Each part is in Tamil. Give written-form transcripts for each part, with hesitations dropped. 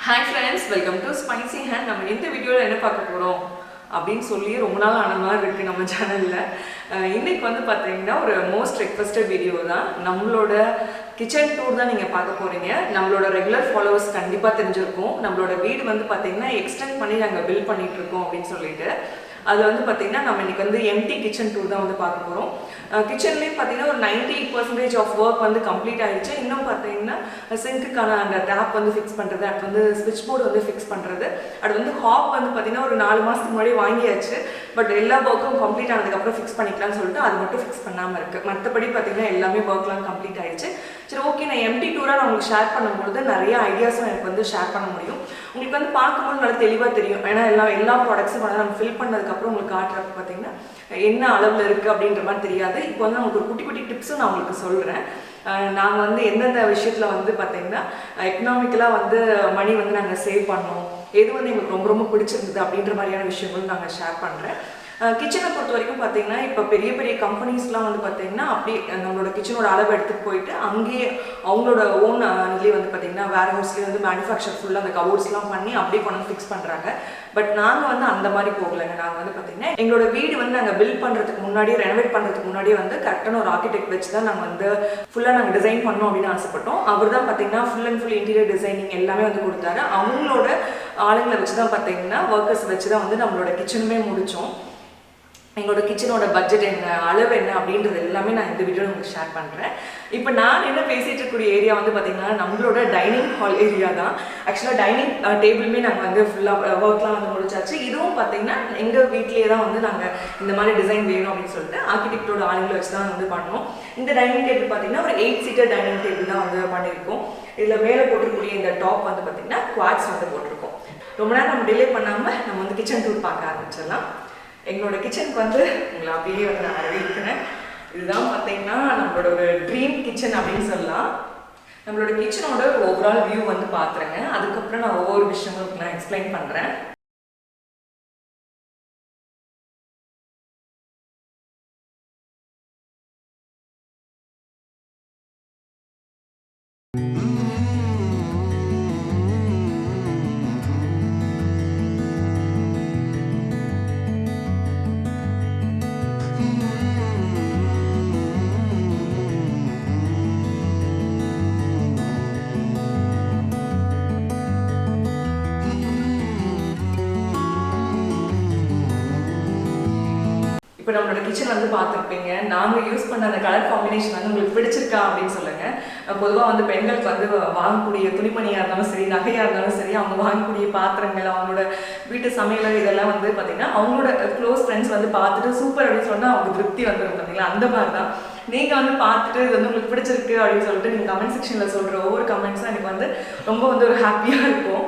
Hi friends, welcome to Spicy Hand. நம்ம இந்த வீடியோவில் என்ன பார்க்க போகிறோம் அப்படின்னு சொல்லி ரொம்ப நாள் ஆன மாதிரி இருக்குது நம்ம சேனலில். இன்றைக்கி வந்து பார்த்தீங்கன்னா ஒரு மோஸ்ட் ரெக்வஸ்டட் வீடியோ தான். நம்மளோட கிச்சன் டூர் தான் நீங்கள் பார்க்க போகிறீங்க. நம்மளோட ரெகுலர் ஃபாலோவர்ஸ் கண்டிப்பாக தெரிஞ்சிருக்கும். நம்மளோட வீடு வந்து பார்த்தீங்கன்னா எக்ஸ்டெண்ட் பண்ணி நாங்கள் பில்ட் பண்ணிகிட்ருக்கோம் அப்படின்னு சொல்லிட்டு. அதில் வந்து பார்த்திங்கன்னா நம்ம இன்றைக்கி வந்து எம்டி கிச்சன் டூர் தான் வந்து பார்க்க போகிறோம். கிச்சன்லேயும் பார்த்தீங்கன்னா ஒரு 98% ஆஃப் ஒர்க் வந்து கம்ப்ளீட் ஆகிடுச்சு. இன்னும் பார்த்தீங்கன்னா சிங்க்குக்கான அந்த டேப் வந்து ஃபிக்ஸ் பண்ணுறது, அது வந்து ஸ்விட்ச் போர்டு வந்து ஃபிக்ஸ் பண்ணுறது, அது வந்து ஹாப் வந்து பார்த்திங்கன்னா ஒரு 4 மாதத்துக்கு முன்னாடி வாங்கியாச்சு. பட் எல்லா ஒர்க்கும் கம்ப்ளீட் ஆனதுக்கப்புறம் ஃபிக்ஸ் பண்ணிக்கலாம்னு சொல்லிட்டு அது மட்டும் ஃபிக்ஸ் பண்ணாமல் இருக்குது. மற்றபடி பார்த்திங்கன்னா எல்லாமே ஒர்க்லாம் கம்ப்ளீட் ஆகிடுச்சு. சரி, ஓகே, நான் எம்டி டூராக நான் உங்களுக்கு ஷேர் பண்ணும்பொழுது நிறைய ஐடியாஸும் எனக்கு வந்து ஷேர் பண்ண முடியும். உங்களுக்கு வந்து பார்க்கும்போது நல்லா தெளிவாக தெரியும். ஏன்னா எல்லா ப்ராடக்ட்ஸும் வந்து நம்ம ஃபில் பண்ணதுக்கப்புறம் உங்களுக்கு காட்டுறப்ப பார்த்தீங்கன்னா என்ன அளவில் இருக்குது அப்படின்ற மாதிரி தெரியாது. இப்போ வந்து உங்களுக்கு ஒரு குட்டி குட்டி டிப்ஸும் நான் உங்களுக்கு சொல்கிறேன். நாங்கள் வந்து எந்தெந்த விஷயத்தில் வந்து பார்த்திங்கன்னா எக்கனாமிக்கலாக வந்து மணி வந்து நாங்கள் சேவ் பண்ணோம், எது வந்து எங்களுக்கு ரொம்ப ரொம்ப பிடிச்சிருந்தது அப்படின்ற மாதிரியான விஷயங்களும் நாங்கள் ஷேர் பண்ணுறேன். கிச்சனை பொறுத்த வரைக்கும் பார்த்தீங்கன்னா இப்போ பெரிய பெரிய கம்பெனிஸ்லாம் வந்து பார்த்தீங்கன்னா அப்படியே நம்மளோட கிச்சனோட அளவு எடுத்துகிட்டு போயிட்டு அங்கேயே அவங்களோட ஓன் இதுலேயே வந்து பார்த்தீங்கன்னா வேர் ஹவுஸ்லேயே வந்து மேனுஃபேக்சர் ஃபுல்லாக அந்த கபோர்ட்ஸ்லாம் பண்ணி அப்படியே கொண்டு ஃபிக்ஸ் பண்ணுறாங்க. பட் நாங்கள் வந்து அந்த மாதிரி போகலைங்க. நாங்கள் வந்து பார்த்தீங்கன்னா எங்களோட வீடு வந்து நாங்கள் பில்ட் பண்ணுறதுக்கு முன்னாடியே, ரெனோவேட் பண்ணுறதுக்கு முன்னாடியே வந்து கரெக்டான ஒரு ஆர்கிடெக்ட் வச்சு தான் நாங்கள் வந்து ஃபுல்லாக நாங்கள் டிசைன் பண்ணோம் அப்படின்னு ஆசைப்பட்டோம். அவர் தான் பார்த்தீங்கன்னா full and full interior designing எல்லாமே வந்து கொடுத்தாரு. அவங்களோட ஆளுங்களை வச்சு தான் பார்த்தீங்கன்னா ஒர்க்கர்ஸ் வச்சு தான் வந்து நம்மளோட கிச்சனுமே முடித்தோம். எங்களோட கிச்சனோட பட்ஜெட் என்ன, அளவு என்ன அப்படின்றது எல்லாமே நான் இந்த வீடியோவில் உங்களுக்கு ஷேர் பண்ணுறேன். இப்போ நான் என்ன பேசிகிட்டு இருக்கக்கூடிய ஏரியா வந்து பார்த்திங்கன்னா நம்மளோட டைனிங் ஹால் ஏரியா தான். ஆக்சுவலாக டைனிங் டேபிளுமே நாங்கள் வந்து ஃபுல்லாக ஒர்க்லாம் வந்து முடிச்சாச்சு. இதுவும் பார்த்திங்கன்னா எங்கள் வீட்லேயே தான் வந்து நாங்கள் இந்த மாதிரி டிசைன் வேணும் அப்படின்னு சொல்லிட்டு ஆர்கிடெக்டோட ஆளுங்களை வச்சு தான் வந்து பண்ணோம். இந்த டைனிங் டேபிள் பார்த்திங்கன்னா ஒரு 8 சீட்டர் டைனிங் டேபிள் தான் வந்து பண்ணியிருக்கோம். இதில் மேலே போட்டிருக்கக்கூடிய இந்த டாப் வந்து பார்த்திங்கன்னா குவாட்ஸ் வந்து போட்டிருக்கோம். ரொம்ப நேரம் நம்ம டிலே பண்ணாமல் நம்ம வந்து கிச்சன் டூர் பார்க்க ஆரம்பிச்சிடலாம். எங்களோட கிச்சனுக்கு வந்து உங்களை அப்படியே வந்து நான் அறிவிக்கிறேன். இதுதான் பார்த்தீங்கன்னா நம்மளோட ஒரு ட்ரீம் கிச்சன் அப்படின்னு சொல்லலாம். நம்மளோட கிச்சனோட ஒரு ஓவரால் வியூ வந்து பார்த்துருங்க. அதுக்கப்புறம் நான் ஒவ்வொரு விஷயங்களும் நான் எக்ஸ்பிளைன் பண்ணுறேன். இப்போ நம்மளோட கிச்சன் வந்து பார்த்துருப்பீங்க. நாங்கள் யூஸ் பண்ண அந்த கலர் காம்பினேஷன் வந்து உங்களுக்கு பிடிச்சிருக்கா அப்படின்னு சொல்லுங்கள். பொதுவாக வந்து பெண்களுக்கு வந்து வாங்கக்கூடிய துணிமணியாக இருந்தாலும் சரி, நகையாக இருந்தாலும் சரி, அவங்க வாங்கக்கூடிய பாத்திரங்கள், அவங்களோட வீட்டு சமையல் இதெல்லாம் வந்து பார்த்திங்கன்னா அவங்களோட க்ளோஸ் ஃப்ரெண்ட்ஸ் வந்து பார்த்துட்டு சூப்பர் அப்படின்னு சொன்னால் அவங்க திருப்தி வந்துடும் பார்த்தீங்களா. அந்த மாதிரி தான் நீங்கள் வந்து பார்த்துட்டு இது வந்து உங்களுக்கு பிடிச்சிருக்கு அப்படின்னு சொல்லிட்டு நீங்கள் கமெண்ட் செக்ஷனில் சொல்கிற ஒவ்வொரு கமெண்ட்ஸும் எனக்கு வந்து ரொம்ப வந்து ஒரு ஹாப்பியாக இருக்கும்.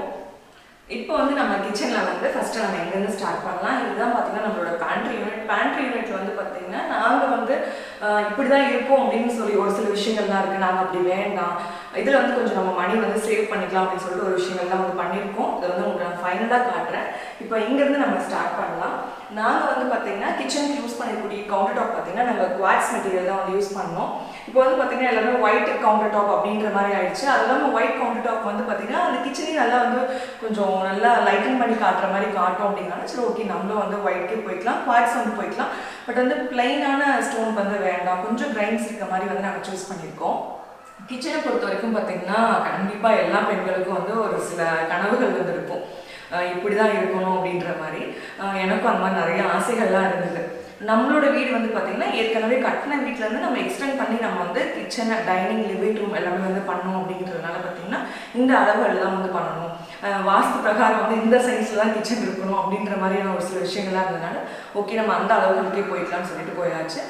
இப்போ வந்து நம்ம கிச்சனில் வந்து ஃபஸ்ட்டு நம்ம எங்கேருந்து ஸ்டார்ட் பண்ணலாம். இதுதான் பார்த்தீங்கன்னா நம்மளோட பேண்ட்ரி யூனிட். பேண்ட்ரி யூனிட்டில் வந்து பார்த்திங்கன்னா நாங்கள் வந்து இப்படி தான் இருக்கும் அப்படின்னு சொல்லி ஒரு சில விஷயங்கள்லாம் இருக்குது. நாங்கள் அப்படி வேண்டாம், இதில் வந்து கொஞ்சம் நம்ம மணி வந்து சேவ் பண்ணிக்கலாம் அப்படின்னு சொல்லிட்டு ஒரு விஷயங்கள்லாம் வந்து பண்ணியிருக்கோம். இதை வந்து உங்களுக்கு நான் ஃபைனலாக காட்டுறேன். இப்போ இங்கேருந்து நம்ம ஸ்டார்ட் பண்ணலாம். நாங்கள் வந்து பார்த்திங்கன்னா கிச்சனுக்கு யூஸ் பண்ணிக்கூடிய கவுண்டர் டாப் பார்த்திங்கன்னா நாங்கள் குவாட்ஸ் மெட்டீரியல் தான் வந்து யூஸ் பண்ணோம். இப்போ வந்து பார்த்திங்கன்னா எல்லாமே ஒயிட் கவுண்டர் டாப் அப்படின்ற மாதிரி ஆயிடுச்சு. அது இல்லாமல் ஒயிட் கவுண்டர் டாப் வந்து பார்த்திங்கன்னா அந்த கிச்சனையும் நல்லா வந்து கொஞ்சம் நல்லா லைட்டிங் பண்ணி காட்டுற மாதிரி காட்டும் அப்படின்னாலும் சரி, ஓகே, நம்மளும் வந்து ஒயிட்கே போய்க்கலாம், குவாட்ஸ் வந்து போய்க்கலாம். பட் வந்து பிளைனான ஸ்டோன் வந்து வேண்டாம், கொஞ்சம் கிரைன்ஸ் இருக்க மாதிரி வந்து நாங்கள் சூஸ் பண்ணியிருக்கோம். கிச்சனை பொறுத்த வரைக்கும் பார்த்திங்கன்னா கண்டிப்பாக எல்லா பெண்களுக்கும் வந்து ஒரு சில கனவுகள் வந்து இருக்கும். இப்படி தான் இருக்கணும் அப்படின்ற மாதிரி. எனக்கும் அந்த மாதிரி நிறைய ஆசைகள்லாம் இருந்தது. நம்மளோட வீடு வந்து பார்த்திங்கன்னா ஏற்கனவே கட்டின வீட்டிலேருந்து நம்ம எக்ஸ்டெண்ட் பண்ணி நம்ம வந்து கிச்சனை, டைனிங், லிவிங் ரூம் எல்லாமே வந்து பண்ணோம் அப்படின்றதுனால பார்த்திங்கன்னா இந்த அளவுகள் தான் வந்து பண்ணணும். வாஸ்து பிரகாரம் வந்து இந்த சைஸில் தான் கிச்சன் இருக்கணும் அப்படின்ற மாதிரியான ஒரு சில விஷயங்கள்லாம் இருந்ததுனால ஓகே நம்ம அந்த அளவுகளுக்கே போய்க்கலாம்னு சொல்லிட்டு போயாச்சு.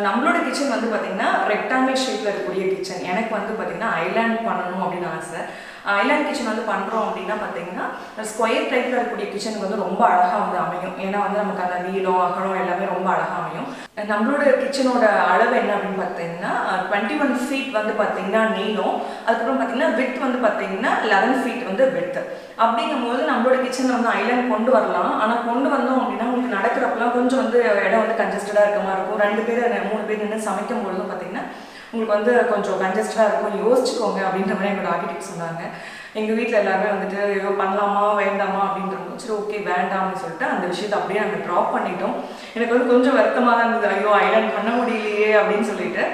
நம்மளோட கிச்சன் வந்து பார்த்திங்கன்னா ரெக்டாங்கிள் ஷேப்பில் இருக்கக்கூடிய கிச்சன். எனக்கு வந்து பார்த்திங்கன்னா ஐலாண்ட் பண்ணணும் அப்படின்னு ஆசை. ஐலாண்ட் கிச்சன் வந்து பண்ணுறோம் அப்படின்னா பார்த்தீங்கன்னா ஸ்கொயர் டைப்பில் இருக்கக்கூடிய கிச்சனுக்கு வந்து ரொம்ப அழகாக வந்து அமையும். ஏன்னா வந்து நமக்கு அந்த நீளம், அகலம் எல்லாமே ரொம்ப அழகாக அமையும். நம்மளோட கிச்சனோட அளவு என்ன அப்படின்னு பார்த்தீங்கன்னா 21 ஃபீட் வந்து பார்த்தீங்கன்னா நீளம், அதுக்கப்புறம் பார்த்தீங்கன்னா வித் வந்து பார்த்தீங்கன்னா 11 ஃபீட் வந்து வித். அப்படிங்கும்போது நம்மளோட கிச்சனில் வந்து ஐலாண்ட் கொண்டு வரலாம். ஆனால் கொண்டு வந்தோம் அப்படின்னா உங்களுக்கு நடக்கிறப்பெல்லாம் கொஞ்சம் வந்து இடம் வந்து கன்ஜஸ்டடாக இருக்க மாதிரி இருக்கும். 2 பேர் 3 பேர் நின்று சமைக்கும் பொழுதும் பார்த்தீங்கன்னா உங்களுக்கு வந்து கொஞ்சம் கன்ஜஸ்டடாக இருக்கும், யோசிச்சுக்கோங்க அப்படின்ற மாதிரி என்னோட ஆர்கிடெக்ட் சொன்னாங்க. எங்கள் வீட்டில் எல்லாருமே வந்துட்டு ஐயோ பண்ணலாமா வேண்டாமா அப்படின்றப்போ சரி ஓகே வேண்டாம் அப்படின்னு சொல்லிட்டு அந்த விஷயத்தை அப்படியே நாங்கள் ட்ராப் பண்ணிட்டோம். எனக்கு வந்து கொஞ்சம் வருத்தமாக தான் இருந்தது, ஐயோ ஐலாண்ட் பண்ண முடியலையே அப்படின்னு சொல்லிட்டு.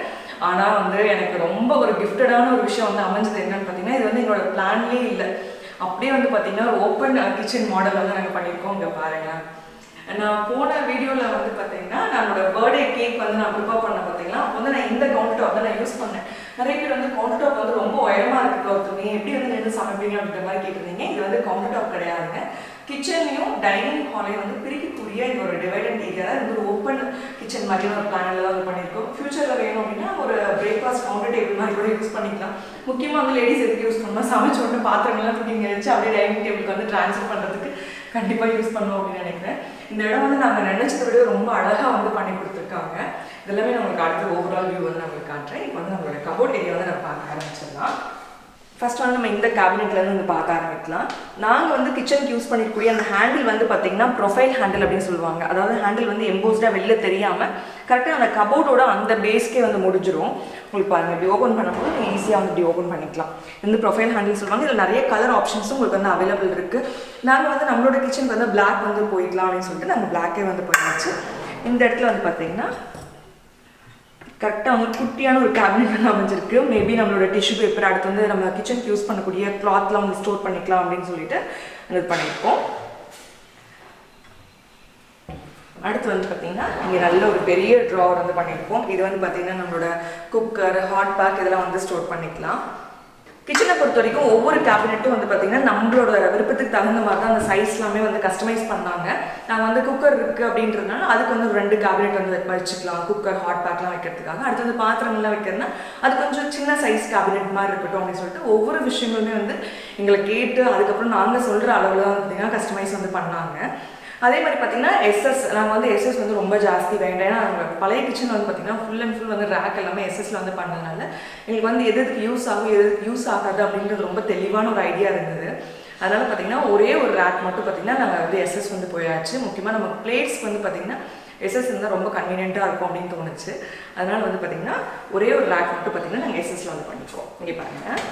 ஆனால் வந்து எனக்கு ரொம்ப ஒரு கிஃப்டடான ஒரு விஷயம் வந்து அமைஞ்சது என்னன்னு பார்த்தீங்கன்னா, இது வந்து எங்களோட பிளான்லேயே இல்லை. அப்படியே வந்து பார்த்தீங்கன்னா ஒரு ஓப்பன் கிச்சன் மாடல் வந்து நாங்கள் பண்ணியிருக்கோம். இங்கே பாருங்கள், நான் போன வீடியோவில் வந்து பார்த்தீங்கன்னா நம்மளோட பர்த்டே கேக் வந்து நான் ப்ரிப்பேர் பண்ண பார்த்தீங்கன்னா அப்போ வந்து நான் இந்த கவுண்டர் டாப் தான் நான் யூஸ் பண்ணேன். நிறைய பேர் வந்து கவுண்டர் டாப் வந்து ரொம்ப உயரமாக இருக்குது ஒருத்தவங்க எப்படி வந்து நின்று சமைப்பீங்க அப்படின்ற மாதிரி கேட்டிருந்தீங்க. இது வந்து கவுண்டர் டாப் கிடையாதுங்க. கிச்சனையும் டைனிங் ஹாலையும் வந்து பிரிக்கக்கூடிய இது ஒரு டிவைடட் ஏரியா தான். இது ஒரு ஓப்பன் கிச்சன் மாதிரியான ஒரு பிளானில் தான் வந்து பண்ணியிருக்கோம். ஃபியூச்சரில் வேணும் அப்படின்னா ஒரு பிரேக்ஃபாஸ்ட் கவுண்டர் டேபிள் மாதிரி கூட யூஸ் பண்ணிக்கலாம். முக்கியமாக வந்து லேடிஸ் எதுக்கு யூஸ் பண்ணலாம், சமைச்ச உடனே பாத்திரங்கள்லாம் தூக்கிங்க வச்சு அப்படியே டைனிங் டேபிளுக்கு வந்து ட்ரான்ஸ்ஃபர் பண்ணுறதுக்கு கண்டிப்பாக யூஸ் பண்ணணும் அப்படின்னு நினைக்கிறேன். இந்த இடம் வந்து நாங்கள் நினைச்சதை விட ரொம்ப அழகாக வந்து பண்ணி கொடுத்துருக்காங்க. இதெல்லாமே நம்மளுக்கு அடுத்த ஓவரால் வியூ வந்து நம்மளுக்கு காட்டுறேன். இப்போ வந்து நம்மளோட கபோர்ட் ஏரியா வந்து நம்ம பார்க்க ஆரம்பிச்சிடலாம். ஃபர்ஸ்ட் வந்து நம்ம இந்த கேபினெட்லேருந்து வந்து பார்க்க ஆரம்பிக்கலாம். நாங்கள் வந்து கிச்சனுக்கு யூஸ் பண்ணிருக்கக்கூடிய அந்த ஹேண்டில் வந்து பார்த்தீங்கன்னா ப்ரொஃபைல் ஹேண்டில் அப்படின்னு சொல்லுவாங்க. அதாவது ஹேண்டில் வந்து எம்போஸ்டாக வெளில தெரியாமல் கரெக்டாக அந்த கபோர்டோட அந்த பேஸ்க்கே வந்து முடிஞ்சிடும். உங்களுக்கு பாருங்கள், இப்படி ஓப்பன் பண்ணும்போது நீங்கள் ஈஸியாக வந்து இப்படி ஓப்பன் பண்ணிக்கலாம். இந்த ப்ரொஃபைல் ஹேண்டில் சொல்லுவாங்க. இதில் நிறைய கலர் ஆப்ஷன்ஸும் உங்களுக்கு வந்து அவைலபிள் இருக்குது. நாங்கள் வந்து நம்மளோட கிச்சனுக்கு வந்து பிளாக் வந்து போயிடலாம் அப்படின்னு சொல்லிட்டு நாங்கள் பிளாக்கே வந்து போயிடுச்சு. இந்த இடத்துல வந்து பார்த்தீங்கன்னா கரெக்டாக வந்து குட்டியான ஒரு கேபினெட் வந்து அமைஞ்சிருக்கு. மேபி நம்மளோட டிஷ்யூ பேப்பர் அடுத்து வந்து நம்ம கிச்சனுக்கு யூஸ் பண்ணக்கூடிய கிளாத்லாம் வந்து ஸ்டோர் பண்ணிக்கலாம் அப்படின்னு சொல்லிட்டு இது பண்ணியிருக்கோம். அடுத்து வந்து பார்த்தீங்கன்னா இங்கே நல்ல ஒரு பெரிய ட்ராவர் வந்து பண்ணியிருக்கோம். இது வந்து பார்த்தீங்கன்னா நம்மளோட குக்கர், ஹாட் பேக் இதெல்லாம் வந்து ஸ்டோர் பண்ணிக்கலாம். கிச்சனை பொறுத்த வரைக்கும் ஒவ்வொரு கேபினெட்டும் வந்து பார்த்தீங்கன்னா நம்மளோட விருப்பத்துக்கு தகுந்த மாதிரி தான் அந்த சைஸ் எல்லாமே வந்து கஸ்டமைஸ் பண்ணாங்க. நாங்கள் வந்து குக்கர் இருக்குது அப்படின்றதுனால அதுக்கு வந்து 2 கேபினெட் வந்து வச்சுக்கலாம், குக்கர் ஹாட் பேக்லாம் வைக்கிறதுக்காக. அடுத்து வந்து பாத்திரங்கள்லாம் வைக்கிறதுனா அது கொஞ்சம் சின்ன சைஸ் கேபினெட் மாதிரி இருக்கட்டும் அப்படின்னு சொல்லிட்டு ஒவ்வொரு விஷயங்களுமே வந்து எங்களை கேட்டு அதுக்கப்புறம் நாங்கள் சொல்கிற அளவில் தான் பார்த்தீங்கன்னா கஸ்டமைஸ் வந்து பண்ணாங்க. அதே மாதிரி பார்த்தீங்கன்னா நாங்கள் வந்து எஸ்எஸ் வந்து ரொம்ப ஜாஸ்தி வேண்டாம். ஏன்னா நாங்கள் பழைய கிச்சன் வந்து பார்த்தீங்கன்னா ஃபுல் அண்ட் ஃபுல் வந்து ரேக் எல்லாமே எஸ்எஸ்ல வந்து பண்ணதுனால எங்களுக்கு வந்து எதுக்கு யூஸ் ஆகும் எதுக்கு யூஸ் ஆகாது அப்படின்றது ரொம்ப தெளிவான ஒரு ஐடியா இருந்தது. அதனால் பார்த்தீங்கன்னா ஒரே ஒரு ரேக் மட்டும் பார்த்தீங்கன்னா நாங்கள் வந்து எஸ்எஸ் வந்து போயாச்சு. முக்கியமாக நம்ம பிளேட்ஸ் வந்து பார்த்தீங்கன்னா எஸ்எஸ் இருந்தால் ரொம்ப கன்வீனியண்ட்டாக இருக்கும் அப்படின்னு தோணுச்சு. அதனால் வந்து பார்த்தீங்கன்னா ஒரே ஒரு ரேக் மட்டும் பார்த்தீங்கன்னா நாங்கள் எஸ்எஸ்ல வந்து பண்ணிப்போம். இங்கே பாருங்கள்,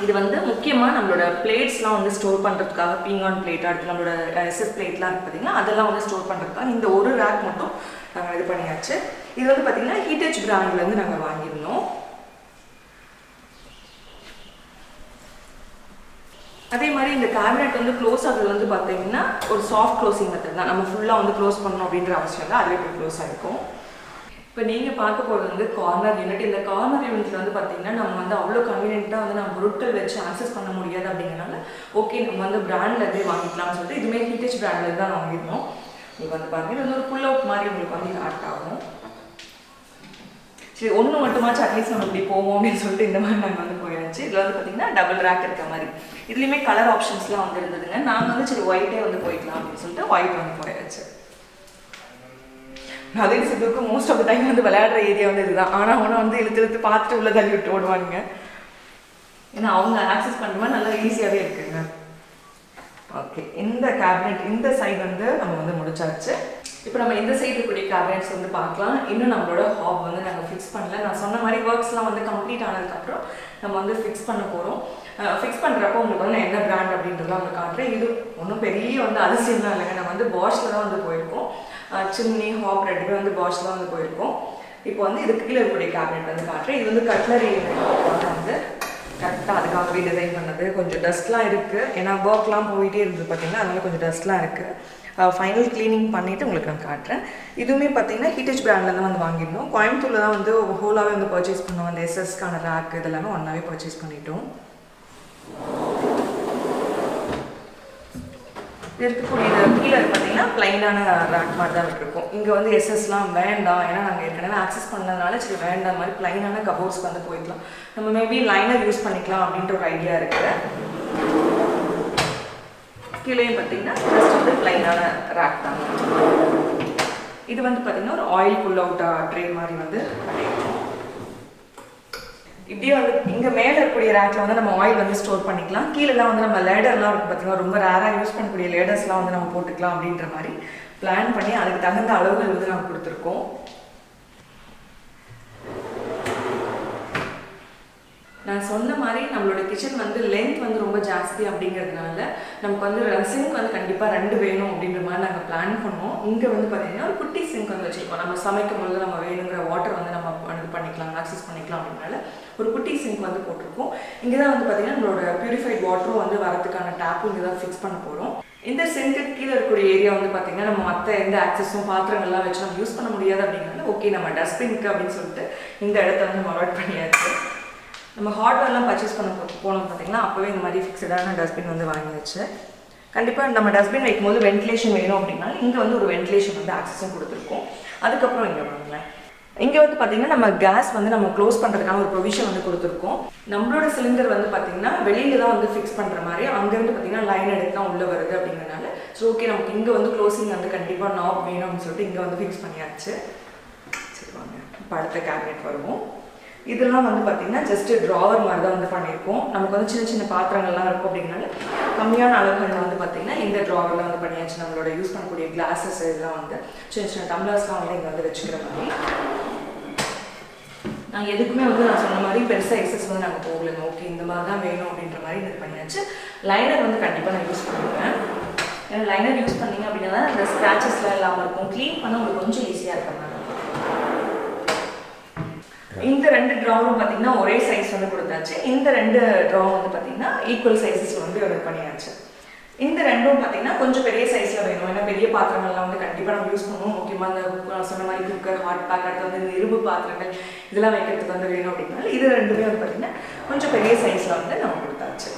இது வந்து முக்கியமாக நம்மளோட பிளேட்ஸ்லாம் வந்து ஸ்டோர் பண்ணுறதுக்காக பீங்கான் பிளேட் அடுத்து நம்மளோட எஸ்எஸ் பிளேட்லாம் இருக்குது பார்த்தீங்கன்னா அதெல்லாம் வந்து ஸ்டோர் பண்ணுறதுக்காக இந்த ஒரு ரேக் மட்டும் நாங்கள் இது பண்ணியாச்சு. இது வந்து பார்த்தீங்கன்னா ஹீட்டேஜ் பிராண்ட்லேருந்து நாங்கள் வாங்கியிருந்தோம். அதே மாதிரி இந்த கேபினெட் வந்து க்ளோஸ் ஆகுது வந்து பார்த்தீங்கன்னா ஒரு சாஃப்ட் க்ளோசிங் மெத்தட் தான். நம்ம ஃபுல்லாக வந்து க்ளோஸ் பண்ணணும் அப்படின்ற அவசியம் இல்லை, அதுவே போய் க்ளோஸ் ஆகிருக்கும். இப்போ நீங்கள் பார்க்க போகிறது வந்து கார்னர் யூனிட். இந்த கார்னர் யூனிட்டில் வந்து பார்த்தீங்கன்னா நம்ம வந்து அவ்வளோ கன்வீனியண்ட்டாக வந்து நம்ம பொருட்கள் வச்சு ஆக்சஸ் பண்ண முடியாது அப்படிங்கிறனால ஓகே நம்ம வந்து பிராண்ட்லேருந்தே வாங்கிக்கலாம்னு சொல்லிட்டு இதுமாரி ஹீட்டேஜ் பிராண்ட்லேருந்து தான் வாங்கியிருந்தோம். உங்களுக்கு வந்து பாருங்கள், இது வந்து ஒரு புல் அவுட் மாதிரி உங்களுக்கு வந்து ஆட் ஆகும். சரி ஒன்று மட்டுமாச்சு அட்லீஸ்ட் நம்ம இப்படி போவோம் அப்படின்னு சொல்லிட்டு இந்த மாதிரி நாங்கள் வந்து போயாச்சு. இதில் வந்து பார்த்தீங்கன்னா டபுள் ரேக் இருக்க மாதிரி இதுலேயுமே கலர் ஆப்ஷன்ஸ்லாம் வந்து இருந்ததுங்க. நாங்கள் வந்து சரி ஒயிட்டே வந்து போய்க்கலாம் அப்படின்னு சொல்லிட்டு ஒயிட் வந்து போயாச்சு. அதே சித்துக்கு மோஸ்ட் ஆஃப் த டைம் வந்து விளையாடுற ஏரியா வந்து இதுதான். ஆனால் அவனை வந்து இழுத்து பார்த்துட்டு உள்ள தள்ளி விட்டு ஓடுவாங்க. ஏன்னா அவங்க ஆக்சஸ் பண்ணுற மாதிரி நல்லா ஈஸியாகவே இருக்குங்க. ஓகே, இந்த கேபினெட் இந்த சைடு வந்து நம்ம வந்து முடிச்சாச்சு. இப்போ நம்ம இந்த சைடு இருக்கக்கூடிய கேபினெட்ஸ் வந்து பார்க்கலாம். இன்னும் நம்மளோட ஹாப் வந்து நாங்கள் ஃபிக்ஸ் பண்ணல. நான் சொன்ன மாதிரி ஒர்க்ஸ்லாம் வந்து கம்ப்ளீட் ஆனதுக்கப்புறம் நம்ம வந்து ஃபிக்ஸ் பண்ண போகிறோம். ஃபிக்ஸ் பண்ணுறப்போ உங்களுக்கு வந்து என்ன பிராண்ட் அப்படின்றதுலாம் வந்து காட்டுறேன். இது ஒன்றும் பெரிய வந்து அதிசயம்லாம் இல்லைங்க. நம்ம வந்து பாஷில் தான் வந்து போயிருக்கோம். சிம்னி ஹாப் ரெண்டுமே வந்து பாஷில் வந்து போயிருக்கோம். இப்போ வந்து இதுக்கு கீழே இருக்கக்கூடிய கேபினெட் வந்து காட்டுறேன். இது வந்து கட்லரி வந்து கரெக்டாக அதுக்காகவே டிசைன் பண்ணது. கொஞ்சம் டஸ்ட்லாம் இருக்குது, ஏன்னா ஒர்க்லாம் போயிட்டே இருந்தது பார்த்தீங்கன்னா அதனால கொஞ்சம் டஸ்ட்லாம் இருக்குது. ஃபைனல் க்ளீனிங் பண்ணிவிட்டு உங்களுக்கு நான் காட்டுறேன். இதுவுமே பார்த்தீங்கன்னா ஹீட்டேஜ் பிராண்ட்லேருந்து வந்து வாங்கியிருந்தோம். கோயம்புத்தூரில் தான் வந்து ஹோலாகவே வந்து பர்ச்சேஸ் பண்ணோம். அந்த எஸ்எஸ்க்கான ரேக் இதெல்லாமே ஒன்றாவே பர்ச்சேஸ் பண்ணிட்டோம். இருக்கக்கூடிய கீழே பார்த்தீங்கன்னா ப்ளைனான ரேக் மாதிரி தான் இருக்கும். இங்கே வந்து எஸ்எஸ்லாம் வேண்டாம், ஏன்னா நாங்கள் ஏற்கனவே ஆக்சஸ் பண்ணதுனால சரி வேண்டாம் மாதிரி ப்ளைனான கபோர்ட்ஸ்க்கு வந்து போய்க்கலாம். நம்ம மேபி லைனர் யூஸ் பண்ணிக்கலாம் அப்படின்ற ஒரு ஐடியா இருக்குது. கீழேயும் பார்த்தீங்கன்னா ஜஸ்ட் வந்து ப்ளைனான ரேக் தான். இது வந்து பார்த்தீங்கன்னா ஒரு ஆயில் புல் அவுட் ட்ரே மாதிரி வந்து பண்ணியிருக்கோம். இப்படியே வந்து இங்கே மேலே இருக்கக்கூடிய ரேக்கில் வந்து நம்ம ஆயில் வந்து ஸ்டோர் பண்ணிக்கலாம். கீழெல்லாம் வந்து நம்ம லேடர்லாம் இருக்குது பார்த்தீங்கன்னா ரொம்ப ரேராக யூஸ் பண்ணக்கூடிய லேடர்ஸ்லாம் வந்து நம்ம போட்டுக்கலாம் அப்படின்ற மாதிரி பிளான் பண்ணி அதுக்கு தகுந்த அளவுகள் வந்து நம்ம கொடுத்துருக்கோம். நான் சொன்ன மாதிரி நம்மளோட கிச்சன் வந்து லென்த் வந்து ரொம்ப ஜாஸ்தி அப்படிங்கிறதுனால நமக்கு வந்து சிங்க் வந்து கண்டிப்பாக 2 வேணும் அப்படின்ற மாதிரி நாங்கள் பிளான் பண்ணோம். இங்கே வந்து பார்த்திங்கன்னா ஒரு குட்டி சிங்க் வந்து வச்சுருக்கோம். நம்ம சமைக்கும் பொழுது நம்ம வேணுங்கிற வாட்டர் வந்து நம்ம இது பண்ணிக்கலாம், ஆக்சஸ் பண்ணிக்கலாம் அப்படின்னால ஒரு குட்டி சிங்க் வந்து போட்டிருக்கோம். இங்கே தான் வந்து பார்த்திங்கன்னா நம்மளோட பியூரிஃபைட் வாட்டரும் வந்து வரதுக்கான டேப்பும் இங்கே தான் ஃபிக்ஸ் பண்ண போகிறோம். இந்த சிங்க்கு கீழே இருக்கக்கூடிய ஏரியா வந்து பார்த்திங்கன்னா நம்ம மற்ற எந்த ஆக்சஸும் பாத்திரங்கள்லாம் வச்சு நம்ம யூஸ் பண்ண முடியாது அப்படிங்கிறனால ஓகே நம்ம டஸ்ட்பின்க்கு அப்படின்னு சொல்லிட்டு இந்த இடத்த வந்து நம்ம அவாய்ட் பண்ணியாச்சு. நம்ம ஹார்ட்வேர்லாம் பர்ச்சேஸ் பண்ண போனோம் பார்த்திங்கன்னா அப்போவே இந்த மாதிரி ஃபிக்ஸடான டஸ்ட்பின் வந்து வாங்கியாச்சு. கண்டிப்பாக நம்ம டஸ்ட்பின் வைக்கும்போது வென்டிலேஷன் வேணும் அப்படின்னா இங்கே வந்து ஒரு வென்டிலேஷன் வந்து ஆக்சஸும் கொடுத்துருக்கோம். அதுக்கப்புறம் இங்கே வாங்கலாம். இங்கே வந்து பார்த்திங்கன்னா நம்ம கேஸ் வந்து நம்ம க்ளோஸ் பண்ணுறதுக்கான ஒரு ப்ரொவிஷன் வந்து கொடுத்துருக்கோம். நம்மளோட சிலிண்டர் வந்து பார்த்திங்கன்னா வெளியில் தான் வந்து ஃபிக்ஸ் பண்ணுற மாதிரி, அங்கேருந்து பார்த்திங்கன்னா லைன் எடுத்து தான் உள்ளே வருது அப்படிங்கிறனால ஸோ ஓகே நமக்கு இங்கே வந்து க்ளோசிங் வந்து கண்டிப்பாக நாப் வேணும் அப்படின்னு சொல்லிட்டு இங்கே வந்து ஃபிக்ஸ் பண்ணியாச்சு. சரி வாங்க இப்போ அடுத்த கேபினெட் வருவோம். இதெல்லாம் வந்து பார்த்திங்கன்னா ஜஸ்ட்டு ட்ராவர் மாதிரி தான் வந்து பண்ணியிருக்கோம். நமக்கு வந்து சின்ன சின்ன பாத்திரங்கள்லாம் இருக்கும் அப்படிங்கிறனால கம்மியான அளவுகளில் வந்து பார்த்திங்கன்னா இந்த ட்ராவரில் வந்து பண்ணியாச்சு. நம்மளோட யூஸ் பண்ணக்கூடிய கிளாஸஸ் இதெல்லாம் வந்து சின்ன சின்ன டம்ளர்ஸ்லாம் வந்து இங்கே வந்து வச்சுக்கிற மாதிரி. நான் எதுக்குமே வந்து நான் சொன்ன மாதிரி பெருசாக எக்ஸஸ் வந்து நாங்கள் போகலைங்க. ஓகே இந்த மாதிரி தான் வேணும் அப்படின்ற மாதிரி இது பண்ணியாச்சு. லைனர் வந்து கண்டிப்பாக நான் யூஸ் பண்ணுவேன். ஏன்னா லைனர் யூஸ் பண்ணிங்க அப்படின்னா தான் அந்த ஸ்க்ராச்சஸ்லாம் இல்லாமல் இருக்கும். க்ளீன் பண்ண உங்களுக்கு கொஞ்சம் ஈஸியாக இருக்கிற மாதிரி. இந்த 2 ட்ராவும் பார்த்தீங்கன்னா ஒரே சைஸ் வந்து கொடுத்தாச்சு. இந்த 2 ட்ராவும் வந்து பார்த்தீங்கன்னா ஈக்குவல் சைஸஸ் வந்து இது பண்ணியாச்சு. இந்த 2ம் பார்த்தீங்கன்னா கொஞ்சம் பெரிய சைஸில் வேணும். ஏன்னா பெரிய பாத்திரங்கள்லாம் வந்து கண்டிப்பாக நம்ம யூஸ் பண்ணுவோம். முக்கியமாக அந்த சொன்ன மாதிரி குக்கர், ஹாட் பேக், அடுத்து வந்து இந்த இரும்பு பாத்திரங்கள் இதெல்லாம் வைக்கிறதுக்கு வந்து வேணும் அப்படின்னால இது 2மே வந்து பார்த்தீங்கன்னா கொஞ்சம் பெரிய சைஸில் வந்து நம்ம கொடுத்தாச்சு.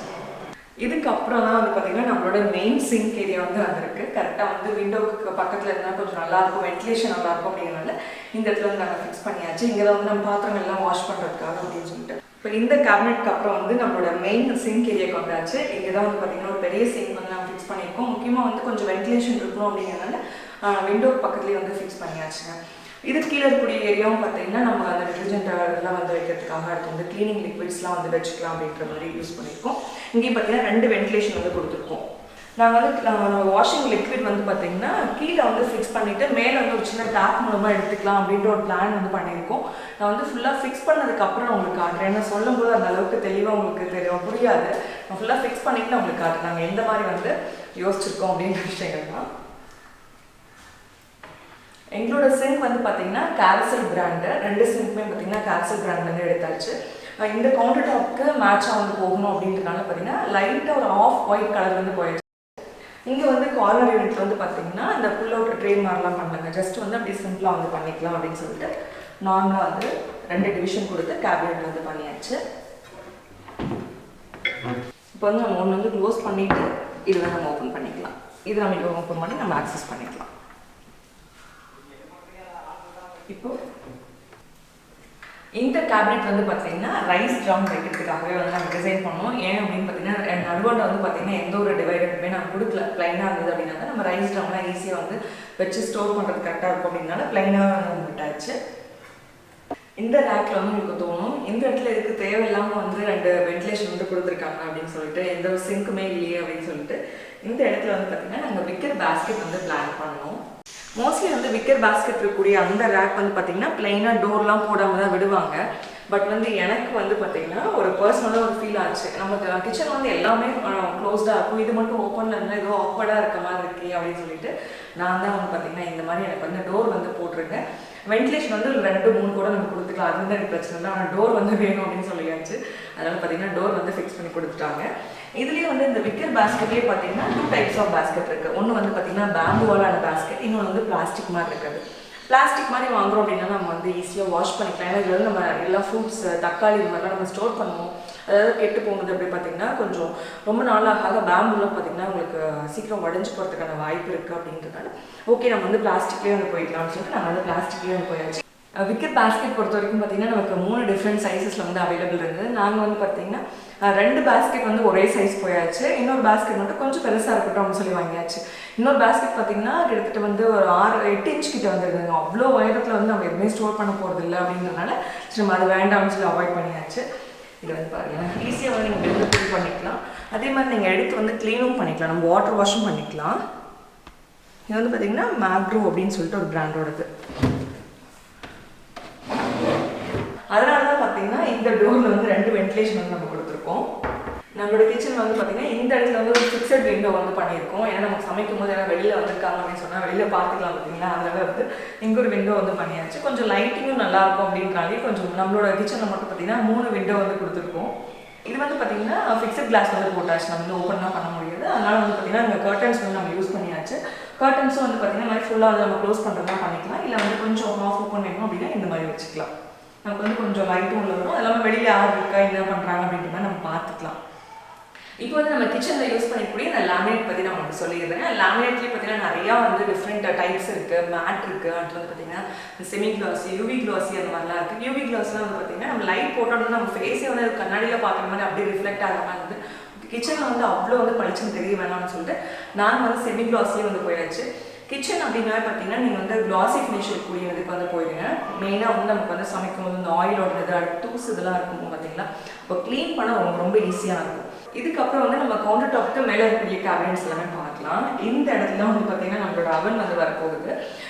இதுக்கப்புறம் தான் வந்து பார்த்திங்கன்னா நம்மளோட மெயின் சிங்க் ஏரியா வந்து வந்திருக்கு. கரெக்டாக வந்து விண்டோவுக்கு பக்கத்தில் இருந்தால் கொஞ்சம் நல்லாயிருக்கும், வென்டிலேஷன் நல்லாயிருக்கும் அப்படிங்கிறனால இந்த இடத்துல வந்து நாங்கள் ஃபிக்ஸ் பண்ணியாச்சு. இங்கே தான் வந்து நம்ம பாத்திரங்கள்லாம் வாஷ் பண்ணுறதுக்காக அப்படின்னு சொல்லிட்டு இப்போ இந்த கேபினெட்க்கு அப்புறம் வந்து நம்மளோட மெயின் சிங்க் ஏரியாவுக்கு வந்தாச்சு. இங்கே தான் வந்து பார்த்திங்கன்னா ஒரு பெரிய சிங்க் வந்து நாங்கள் ஃபிக்ஸ் பண்ணியிருக்கோம். முக்கியமாக வந்து கொஞ்சம் வென்டிலேஷன் இருக்கணும் அப்படிங்கிறனால விண்டோக்கு பக்கத்துலேயே வந்து ஃபிக்ஸ் பண்ணியாச்சுங்க. இது கீழே இருக்கக்கூடிய ஏரியாவும் பார்த்தீங்கன்னா நம்ம அந்த டிட்டர்ஜென்ட் எல்லாம் வந்து வைக்கிறதுக்காக அடுத்து வந்து க்ளீனிங் லிக்விட்ஸ்லாம் வந்து வச்சுக்கலாம் அப்படின்ற மாதிரி யூஸ் பண்ணியிருக்கோம். இங்கேயும் பார்த்தீங்கன்னா 2 வென்டிலேஷன் வந்து கொடுத்துருக்கோம். நாங்கள் வந்து வாஷிங் லிக்விட் வந்து பார்த்தீங்கன்னா கீழே வந்து ஃபிக்ஸ் பண்ணிவிட்டு மேலே வந்து ஒரு சின்ன டேப் மூலமாக எடுத்துக்கலாம் அப்படின்ற ஒரு பிளான் வந்து பண்ணியிருக்கோம். நான் வந்து ஃபுல்லாக ஃபிக்ஸ் பண்ணதுக்கப்புறம் உங்களுக்கு காட்டுறேன். ஏன்னா சொல்லும்போது அந்த அளவுக்கு தெளிவாக உங்களுக்கு தெரியும் புரியாது. நான் ஃபுல்லாக ஃபிக்ஸ் பண்ணிவிட்டு நான் உங்களுக்கு காட்டுறேன் நாங்கள் எந்த மாதிரி வந்து யோசிச்சிருக்கோம் அப்படின்ற விஷயங்கள்லாம். எங்களோட சிங்க் வந்து பார்த்தீங்கன்னா கேரசல் பிராண்டு. 2 சிங்க்குமே பார்த்தீங்கன்னா கேரசல் பிராண்ட்லேருந்து எடுத்தாச்சு. இந்த கவுண்டர் டாப்க்கு மேட்சாக வந்து போகணும் அப்படின்றதுனால பார்த்தீங்கன்னா லைட்டாக ஒரு ஆஃப் ஒயிட் கலர் வந்து போயிடுச்சு. இங்கே வந்து கார்னர் யூனிட் வந்து பார்த்தீங்கன்னா இந்த புல் அவுட் ட்ரே மாதிரிலாம் பண்ணாங்க. ஜஸ்ட் வந்து அப்படி சிம்பிளாக வந்து பண்ணிக்கலாம் அப்படின்னு சொல்லிட்டு நார்மலாக வந்து 2 டிவிஷன் கொடுத்து கேபினெட் வந்து பண்ணியாச்சு. இப்போ வந்து நம்ம ஒன்று வந்து க்ளோஸ் பண்ணிவிட்டு இது வந்து நம்ம ஓப்பன் பண்ணிக்கலாம். இது நம்ம இப்போ ஓப்பன் பண்ணி நம்ம ஆக்சஸ் பண்ணிக்கலாம். இப்போ இந்த கேபினெட் வந்து பார்த்தீங்கன்னா ரைஸ் ட்ரம் வைக்கிறதுக்காகவே வந்து நாங்கள் டிசைன் பண்ணோம். ஏன் அப்படின்னு பார்த்தீங்கன்னா நடுவாண்ட வந்து பார்த்தீங்கன்னா எந்த ஒரு டிவைடருமே நாங்கள் கொடுக்கல. ப்ளைனாக இருந்தது அப்படின்னா நம்ம ரைஸ் ட்ரம்லாம் ஈஸியாக வந்து வச்சு ஸ்டோர் பண்ணுறது கரெக்டாக இருக்கும் அப்படின்னால ப்ளைனாக வந்து விட்டாச்சு. இந்த ரேக்கில் வந்து உங்களுக்கு தோணும் இந்த இடத்துல இதுக்கு தேவையில்லாமல் வந்து 2 வென்டிலேஷன் வந்து கொடுத்துருக்காங்க அப்படின்னு சொல்லிட்டு எந்த ஒரு சிங்க்குமே இல்லையே அப்படின்னு சொல்லிட்டு இந்த இடத்துல வந்து பார்த்தீங்கன்னா நாங்கள் விக்கர் பேஸ்கெட் வந்து பிளான் பண்ணோம். மோஸ்ட்லி வந்து விக்கர் பேஸ்கெட் இருக்கக்கூடிய அந்த ரேக் வந்து பார்த்தீங்கன்னா ப்ளைனாக டோர்லாம் போடாமல் தான் விடுவாங்க. பட் வந்து எனக்கு வந்து பார்த்தீங்கன்னா ஒரு பர்சனலாக ஒரு ஃபீல் ஆச்சு. நமக்கு கிச்சன் வந்து எல்லாமே க்ளோஸ்டாக இருக்கும், இது மட்டும் ஓப்பனில் இருந்தால் ஏதோ ஆக்வர்டாக இருக்க மாதிரி இருக்கே அப்படின்னு சொல்லிட்டு நான் தான் வந்து பார்த்தீங்கன்னா இந்த மாதிரி எனக்கு வந்து டோர் வந்து போட்டிருக்கேன். வென்டிலேஷன் வந்து 2-3 கூட நம்ம கொடுத்துக்கலாம், அது வந்து எனக்கு பிரச்சனை இல்லை. ஆனால் டோர் வந்து வேணும் அப்படின்னு சொல்லியாச்சு. அதனால் பார்த்தீங்கன்னா டோர் வந்து ஃபிக்ஸ் பண்ணி கொடுத்துட்டாங்க. இதுலேயே வந்து இந்த விக்கர் பேஸ்கெட்லேயே பார்த்தீங்கன்னா 2 டைப்ஸ் ஆஃப் பேஸ்கெட் இருக்குது. ஒன்று வந்து பார்த்தீங்கன்னா பேம்புவாலான பேஸ்கெட், இன்னொன்று வந்து பிளாஸ்டிக் மாதிரி இருக்குது. பிளாஸ்டிக் மாதிரி வாங்குறோம் அப்படின்னா நம்ம வந்து ஈஸியாக வாஷ் பண்ணிக்கலாம். ஏன்னா இதில் வந்து நம்ம எல்லா ஃப்ரூட்ஸ், தக்காளி இது மாதிரிலாம் நம்ம ஸ்டோர் பண்ணுவோம். அதாவது கெட்டு போகுது அப்படி பார்த்தீங்கன்னா கொஞ்சம் ரொம்ப நாளாக பேம்புலாம் பார்த்தீங்கன்னா உங்களுக்கு சீக்கிரம் உடஞ்சி போகிறதுக்கான வாய்ப்பு இருக்குது அப்படின்றதுனால ஓகே நம்ம வந்து பிளாஸ்டிக்லேயே வந்து போய்க்கலாம்னு சொல்லிட்டு நாங்கள் வந்து பிளாஸ்டிக்லேயே வந்து போயாச்சு. விக்கர் பேஸ்கெட் பொறுத்த வரைக்கும் பார்த்தீங்கன்னா நமக்கு 3 டிஃப்ரெண்ட் சைஸஸில் வந்து அவைலபிள் இருந்தது. நாங்கள் வந்து பார்த்தீங்கன்னா 2 பேஸ்கெட் வந்து ஒரே சைஸ் போயாச்சு. இன்னொரு பேஸ்கெட் மட்டும் கொஞ்சம் பெருசாக இருக்கட்டும் அப்படின்னு சொல்லி வாங்கியாச்சு. இன்னொரு பேஸ்கெட் பார்த்தீங்கன்னா கிட்டத்தட்ட வந்து ஒரு 6-8 இன்ச் கிட்ட வந்துருக்குங்க. அவ்வளோ உயரத்தில் வந்து நம்ம எதுவுமே ஸ்டோர் பண்ண போகிறது இல்லை அப்படின்றதுனால சரி நம்ம அது வேண்டாம்னு சொல்லி அவாய்ட் பண்ணியாச்சு. இது வந்து பாருங்கள் ஈஸியாக வந்து நீங்கள் வெளில க்ளீன் பண்ணிக்கலாம். அதே மாதிரி நீங்கள் எடுத்து வந்து க்ளீனும் பண்ணிக்கலாம், நம்ம வாட்டர் வாஷும் பண்ணிக்கலாம். இது வந்து பார்த்தீங்கன்னா மேக்ரோ அப்படின்னு சொல்லிட்டு ஒரு பிராண்டோடது. அதனால தான் பார்த்தீங்கன்னா இந்த டோரில் வந்து 2 வென்டிலேஷன் வந்து நம்ம கொடுத்துருக்கோம். நம்மளோட கிச்சன் வந்து பார்த்தீங்கன்னா இந்த இடத்துல வந்து ஒரு ஃபிக்ஸட் விண்டோ வந்து பண்ணியிருக்கோம். ஏன்னா நமக்கு சமைக்கும் போது எல்லாம் வெளியில் வந்திருக்காங்க அப்படின்னு சொன்னால் வெளியில் பார்த்துக்கலாம் பார்த்தீங்களா, அதனால வந்து இங்கே ஒரு விண்டோ வந்து பண்ணியாச்சு. கொஞ்சம் லைட்டிங்கும் நல்லாயிருக்கும் அப்படின்றாலே கொஞ்சம் நம்மளோட கிச்சனில் மட்டும் பார்த்தீங்கன்னா 3 விண்டோ வந்து கொடுத்துருக்கோம். இது வந்து பார்த்தீங்கன்னா ஃபிக்ஸட் கிளாஸ் வந்து போட்டாச்சு, நம்ம வந்து ஓப்பன்லாம் பண்ண முடியாது. அதனால வந்து பார்த்தீங்கன்னா இங்கே கர்டன்ஸ் வந்து நம்ம யூஸ் பண்ணியாச்சு. கர்டன்ஸும் வந்து பார்த்தீங்கன்னா மாதிரி ஃபுல்லாக வந்து நம்ம க்ளோஸ் பண்ணுறதா பண்ணிக்கலாம், இல்லை வந்து கொஞ்சம் ஹாஃப் ஓப்பன் வேணும் அப்படின்னா இந்த மாதிரி வச்சுக்கலாம். நமக்கு வந்து கொஞ்சம் லைட்டும் உள்ள வரும், அதெல்லாம் வெளியில் யார் இருக்கா என்ன பண்ணுறாங்க அப்படின்ற மாதிரி நம்ம பார்த்துக்கலாம். இப்போ வந்து நம்ம கிச்சனில் யூஸ் பண்ணிக்கூடிய இந்த லேமினேட் பற்றி நான் உங்களுக்கு சொல்லிடுறேன். லேமினேட்லேயே பார்த்தீங்கன்னா நிறையா வந்து டிஃப்ரெண்ட் டைப்ஸ் இருக்குது, மேட் இருக்குது, அடுத்து வந்து பார்த்தீங்கன்னா செமி கிளாஸி, யூவி கிளாஸி அந்த மாதிரிலாம் இருக்குது. யூவி கிளாஸ்லாம் வந்து பார்த்தீங்கன்னா நம்ம லைட் போட்டோம்னா நம்ம ஃபேஸே வந்து கண்ணாடியில் பார்க்குற மாதிரி அப்படியே ரிஃப்ளெக்ட் ஆகிற மாதிரி வந்து கிச்சனில் வந்து அவ்வளோ வந்து பளிச்சுன்னு தெரிய வேணாம்னு சொல்லிட்டு நான் வந்து செமி கிளாஸியே வந்து போயாச்சு. கிச்சன் அப்படின்னாலே பார்த்தீங்கன்னா நீங்கள் வந்து கிளாஸி ஃபினிஷ் இருக்கக்கூடிய இதுக்கு வந்து போயிடுங்க. மெயினாக வந்து நமக்கு வந்து சமைக்கும் போது இந்த ஆயிலோட இது தூசு இதெல்லாம் இருக்கும் பார்த்தீங்களா, இப்போ க்ளீன் பண்ண ரொம்ப ஈஸியாக இருக்கும். இதுக்கப்புறம் வந்து நம்ம கவுண்டர் டாப்புக்கு மேலே இருக்கக்கூடிய கேபினட்ஸ் எல்லாமே பார்க்கலாம். இந்த இடத்துல வந்து பார்த்தீங்கன்னா நம்மளோட அவன் வந்து வரப்போகுது.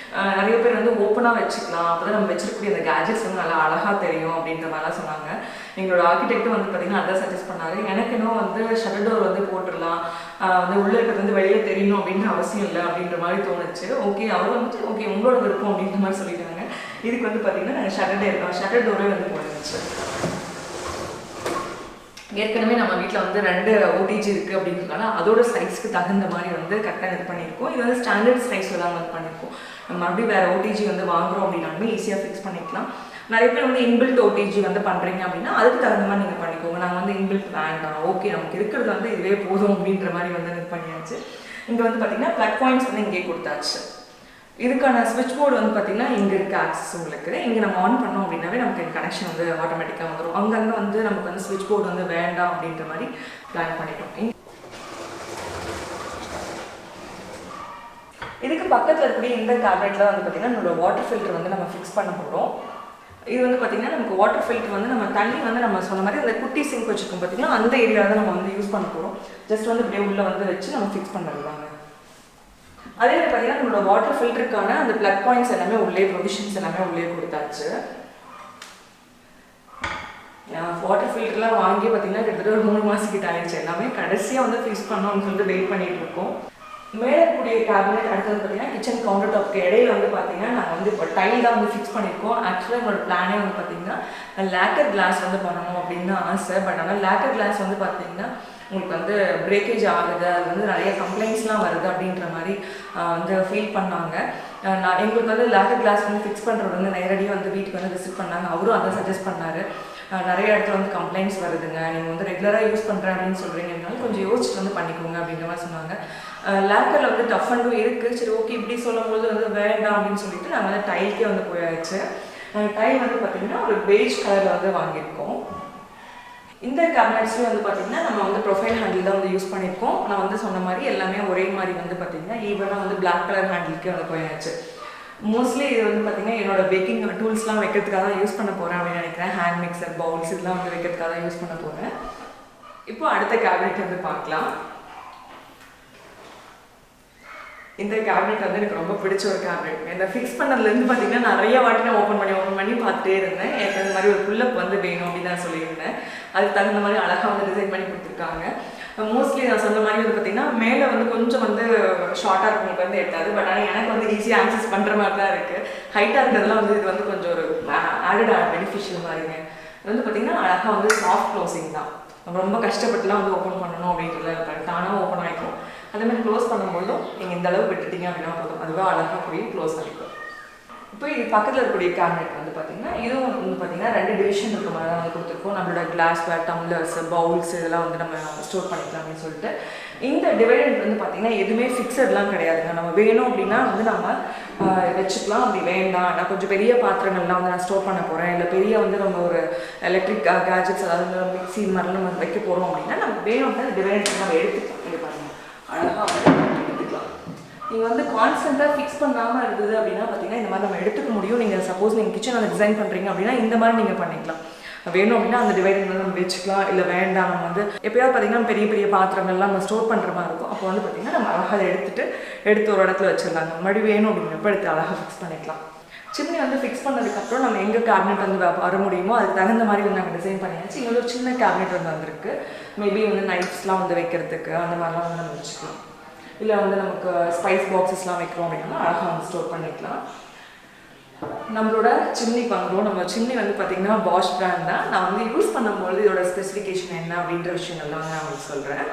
நிறைய பேர் வந்து ஓப்பனாக வச்சுக்கலாம், அப்போ தான் நம்ம வச்சிருக்கக்கூடிய அந்த கேஜெட்ஸ் வந்து நல்லா அழகாக தெரியும் அப்படின்ற மாதிரிலாம் சொன்னாங்க. எங்களோட ஆர்கிடெக்டும் வந்து பார்த்தீங்கன்னா அதான் சஜஸ்ட் பண்ணாரு. எனக்கு இன்னும் வந்து ஷட்டர் டோர் வந்து போட்டுடலாம், வந்து உள்ளே இருக்கிறது வந்து வெளியே தெரியணும் அப்படின்ற அவசியம் இல்லை அப்படின்ற மாதிரி தோணுச்சு. ஓகே, அவர் வந்துட்டு ஓகே உங்களோட விருப்பம் அப்படின்ற மாதிரி சொல்லிட்டாங்க. இதுக்கு வந்து பார்த்தீங்கன்னா நாங்கள் ஷட்டர் டோரே வந்து போட்டுருச்சு. ஏற்கனவே நம்ம வீட்டில் வந்து 2 OTG இருக்குது அப்படின்றதுனால அதோட சைஸ்க்கு தகுந்த மாதிரி வந்து கரெக்டாக இது பண்ணியிருக்கோம். இது வந்து ஸ்டாண்டர்ட் சைஸில் தான் வந்து பண்ணியிருக்கோம். நம்ம மறுபடியும் வேறு OTG வந்து வாங்குகிறோம் அப்படின்னாலுமே ஈஸியாக ஃபிக்ஸ் பண்ணிக்கலாம். நிறைய பேர் வந்து இன்பில்ட் OTG வந்து பண்ணுறீங்க அப்படின்னா அதுக்கு தகுந்த மாதிரி நீங்கள் பண்ணிக்கோங்க. நாங்கள் வந்து இன்பில்ட் வேண்டாம், ஓகே நமக்கு இருக்கிறது வந்து இதுவே போதும் அப்படின்ற மாதிரி வந்து இது பண்ணியாச்சு. இங்கே வந்து பார்த்திங்கன்னா ப்ளக் பாயிண்ட்ஸ் வந்து இங்கே கொடுத்தாச்சு. இதுக்கான ஸ்விட்ச் போர்டு வந்து பார்த்தீங்கன்னா இங்கே இருக்க ஆக்சஸ் உங்களுக்கு. இங்கே நம்ம ஆன் பண்ணோம் அப்படின்னாவே நமக்கு கனெக்ஷன் வந்து ஆட்டோமேட்டிக்காக வந்துடும். அங்கங்கே வந்து நமக்கு வந்து ஸ்விட்ச் போர்டு வந்து வேண்டாம் அப்படின்ற மாதிரி பிளான் பண்ணிட்டோம். இதுக்கு பக்கத்தில் இருக்கக்கூடிய இந்த கேபினெட்டில் வந்து பார்த்திங்கன்னா நம்மளோட வாட்டர் ஃபில்டர் வந்து நம்ம ஃபிக்ஸ் பண்ண போகிறோம். இது வந்து பார்த்திங்கன்னா நமக்கு வாட்டர் ஃபில்டர் வந்து நம்ம தண்ணி வந்து நம்ம சொன்ன மாதிரி அந்த குட்டி சிங்க் வச்சுருக்கோம் பார்த்திங்கன்னா அந்த ஏரியாவில் தான் நம்ம வந்து யூஸ் பண்ண போகிறோம். ஜஸ்ட் வந்து இப்படியே உள்ளே வந்து வச்சு நம்ம ஃபிக்ஸ் பண்ணுறது தாங்க. அதே மாதிரி பார்த்தீங்கன்னா நம்மளோட வாட்டர் ஃபில்டருக்கான அந்த ப்ளக் பாயிண்ட்ஸ் எல்லாமே உள்ளே, ப்ரொவிஷன்ஸ் எல்லாமே உள்ளே கொடுத்தாச்சு. வாட்டர் ஃபில்டர்லாம் வாங்கி பார்த்தீங்கன்னா கிட்டத்தட்ட ஒரு 3 மாதத்துக்கிட்ட ஆயிடுச்சு. எல்லாமே கடைசியாக வந்து ஃபிக்ஸ் பண்ணோம்னு சொல்லிட்டு வெயிட் பண்ணிட்டு இருக்கோம். மேலே இருக்கக்கூடிய கேபினெட் அடுத்தது பார்த்தீங்கன்னா கிச்சன் கவுண்டர் டாப்க்கு இடையில வந்து பார்த்தீங்கன்னா நாங்கள் வந்து இப்போ டைல் தான் வந்து ஃபிக்ஸ் பண்ணியிருக்கோம். ஆக்சுவலாக என்னோட பிளானே வந்து பார்த்தீங்கன்னா லேக்கர் கிளாஸ் வந்து பண்ணணும் அப்படின்னு ஆசை. பட் ஆனால் லேக்கர் கிளாஸ் வந்து பார்த்தீங்கன்னா உங்களுக்கு வந்து பிரேக்கேஜ் ஆகுது, அது வந்து நிறைய கம்ப்ளைண்ட்ஸ்லாம் வருது அப்படின்ற மாதிரி வந்து ஃபீல் பண்ணாங்க. எங்களுக்கு வந்து லேக்கர் கிளாஸ் வந்து ஃபிக்ஸ் பண்ணுறது வந்து நேரடியாக வந்து வீட்டுக்கு வந்து விசிட் பண்ணாங்க. அவரும் அதை சஜஸ்ட் பண்ணார். நிறைய இடத்துல வந்து கம்ப்ளைண்ட்ஸ் வருதுங்க, நீங்கள் வந்து ரெகுலராக யூஸ் பண்ணுறேன் அப்படின்னு சொல்கிறீங்கனாலும் கொஞ்சம் யோசிச்சுட்டு வந்து பண்ணிக்கோங்க அப்படின்ற மாதிரி சொன்னாங்க. லேக்கரில் வந்து டஃப் அண்டும் இருக்குது. சரி ஓகே இப்படி சொல்லும்போது வந்து வேண்டாம் அப்படின்னு சொல்லிட்டு நாங்கள் வந்து டைல்கே வந்து போயாச்சு. டைல் வந்து பார்த்திங்கன்னா ஒரு பெய்ஜ் கலரில் வந்து வாங்கியிருக்கோம். இந்த கேபினட்ஸ்லேயும் வந்து பார்த்திங்கன்னா நம்ம வந்து ப்ரொஃபைல் ஹேண்டில் தான் வந்து யூஸ் பண்ணியிருக்கோம். நான் வந்து சொன்ன மாதிரி எல்லாமே ஒரே மாதிரி வந்து பார்த்திங்கன்னா ஈவனாக வந்து பிளாக் கலர் ஹேண்டிலுக்கே வந்து போயாச்சு. மோஸ்ட்லி இது வந்து பார்த்திங்கன்னா என்னோட பேக்கிங் டூல்ஸ்லாம் வைக்கிறதுக்காக தான் யூஸ் பண்ண போகிறேன் அப்படின்னு நினைக்கிறேன். ஹேண்ட் மிக்சர், பவுல்ஸ் இதெல்லாம் வந்து வைக்கிறதுக்காக தான் யூஸ் பண்ண போகிறேன். இப்போ அடுத்த கேபினெட் வந்து பார்க்கலாம். இந்த கேபினெட் வந்து எனக்கு ரொம்ப பிடிச்ச ஒரு கேபினெட். இந்த ஃபிக்ஸ் பண்ணதுலேருந்து பார்த்தீங்கன்னா நிறைய வாட்டி நான் ஓப்பன் பண்ணி பார்த்துட்டே இருந்தேன். எனக்கு அந்த மாதிரி ஒரு புல்லப் வந்து வேணும் அப்படின்னு நான் சொல்லியிருந்தேன். அதுக்கு தகுந்த மாதிரி அழகாக வந்து டிசைன் பண்ணி கொடுத்துருக்காங்க. மோஸ்ட்லி நான் சொன்ன மாதிரி வந்து பார்த்திங்கன்னா மேலே வந்து கொஞ்சம் வந்து ஷார்ட்டாக இருக்கவங்களுக்கு வந்து எட்டாது. பட் ஆனால் எனக்கு வந்து ஈஸியாக ஆக்சஸ் பண்ணுற மாதிரி தான் இருக்குது. ஹைட்டாக இருக்கிறதுலாம் வந்து இது வந்து கொஞ்சம் ஒரு ஆடட் பெனிஃபிஷியல் மாதிரிங்க. இது வந்து பார்த்திங்கன்னா அழகாக வந்து சாஃப்ட் க்ளோசிங் தான். ரொம்ப கஷ்டப்பட்டுலாம் வந்து ஓப்பன் பண்ணணும் அப்படின்றத இருக்காது, தானாக ஓப்பன் ஆகிக்கும். அதேமாதிரி க்ளோஸ் பண்ணும்போதும் நீங்கள் இந்த அளவு விட்டுட்டீங்க அப்படின்னா போதும், அதுவே அழகாக போய் க்ளோஸ் ஆகிக்கும். இப்போ இது பக்கத்தில் இருக்கக்கூடிய கேபினெட் வந்து பார்த்திங்கன்னா இதுவும் வந்து பார்த்திங்கன்னா 2 டிவிஷன் இருக்க மாதிரி தான் வந்து கொடுத்துருக்கோம். நம்மளோட கிளாஸ்வேர், டம்ளர்ஸ், பவுல்ஸ் இதெல்லாம் வந்து நம்ம ஸ்டோர் பண்ணிக்கலாம் அப்படின்னு சொல்லிட்டு. இந்த டிவைடட் வந்து பார்த்திங்கன்னா எதுவுமே ஃபிக்ஸட்லாம் கிடையாதுங்க. நம்ம வேணும் அப்படின்னா வந்து நம்ம வச்சுக்கலாம், அப்படி வேண்டாம் நான் கொஞ்சம் பெரிய பாத்திரங்கள்லாம் வந்து நான் ஸ்டோர் பண்ண போகிறேன், இல்லை பெரிய வந்து நம்ம ஒரு எலக்ட்ரிக் கேஜெட்ஸ் அதாவது மிக்ஸி மாதிரிலாம் நம்ம வைக்க போகிறோம் அப்படின்னா நமக்கு வேணும் அப்படின்னா டிவைடட் நம்ம எடுத்துக்கலாம். இது பாருங்கள் அழகாக வந்து எடுத்துக்கலாம். நீங்கள் வந்து கான்ஸ்டண்ட்டாக ஃபிக்ஸ் பண்ணாமல் இருந்தது அப்படின்னா பார்த்தீங்கன்னா இந்த மாதிரி நம்ம எடுத்துக்க முடியும். நீங்கள் சப்போஸ் நீங்கள் கிச்சன் அதை டிசைன் பண்ணுறீங்க அப்படின்னா இந்த மாதிரி நீங்கள் பண்ணிக்கலாம். வேணும் அப்படின்னா அந்த டிவைடர் வந்து நம்ம வச்சுக்கலாம், இல்லை வேண்டாம் நம்ம வந்து எப்போயாவது பார்த்தீங்கன்னா பெரிய பெரிய பாத்திரங்கள்லாம் நம்ம ஸ்டோர் பண்ணுற மாதிரி இருக்கும். அப்போ வந்து பார்த்திங்கன்னா நம்ம அழகாக எடுத்து ஒரு இடத்துல வச்சிடலாங்க. மறுபடியும் வேணும் அப்படிங்கிறப்ப எடுத்து அழகாக ஃபிக்ஸ் பண்ணிக்கலாம். சிம்னி வந்து ஃபிக்ஸ் பண்ணதுக்கப்புறம் நம்ம எங்கே கேபினெட் வந்து வர முடியுமோ அதுக்கு தகுந்த மாதிரி வந்து நாங்கள் டிசைன் பண்ணியாச்சு. இங்கே ஒரு சின்ன கேபினெட் வந்து வந்திருக்கு. மேபி வந்து நைட்ஸ்லாம் வந்து வைக்கிறதுக்கு அந்த மாதிரிலாம் வந்து நம்ம வச்சுக்கலாம். இல்லை வந்து நமக்கு ஸ்பைஸ் பாக்ஸஸ்லாம் வைக்கிறோம் அப்படின்னா அழகாக வந்து ஸ்டோர் பண்ணிக்கலாம். நம்மளோட சிம்னி வாங்குறோம். நம்ம சிம்னி வந்து பார்த்திங்கன்னா பாஷ் பிராண்ட் தான். நான் வந்து யூஸ் பண்ணும்போது இதோட ஸ்பெசிஃபிகேஷன் என்ன அப்படின்ற விஷயங்கள்லாம் வந்து நான் உங்களுக்கு சொல்கிறேன்.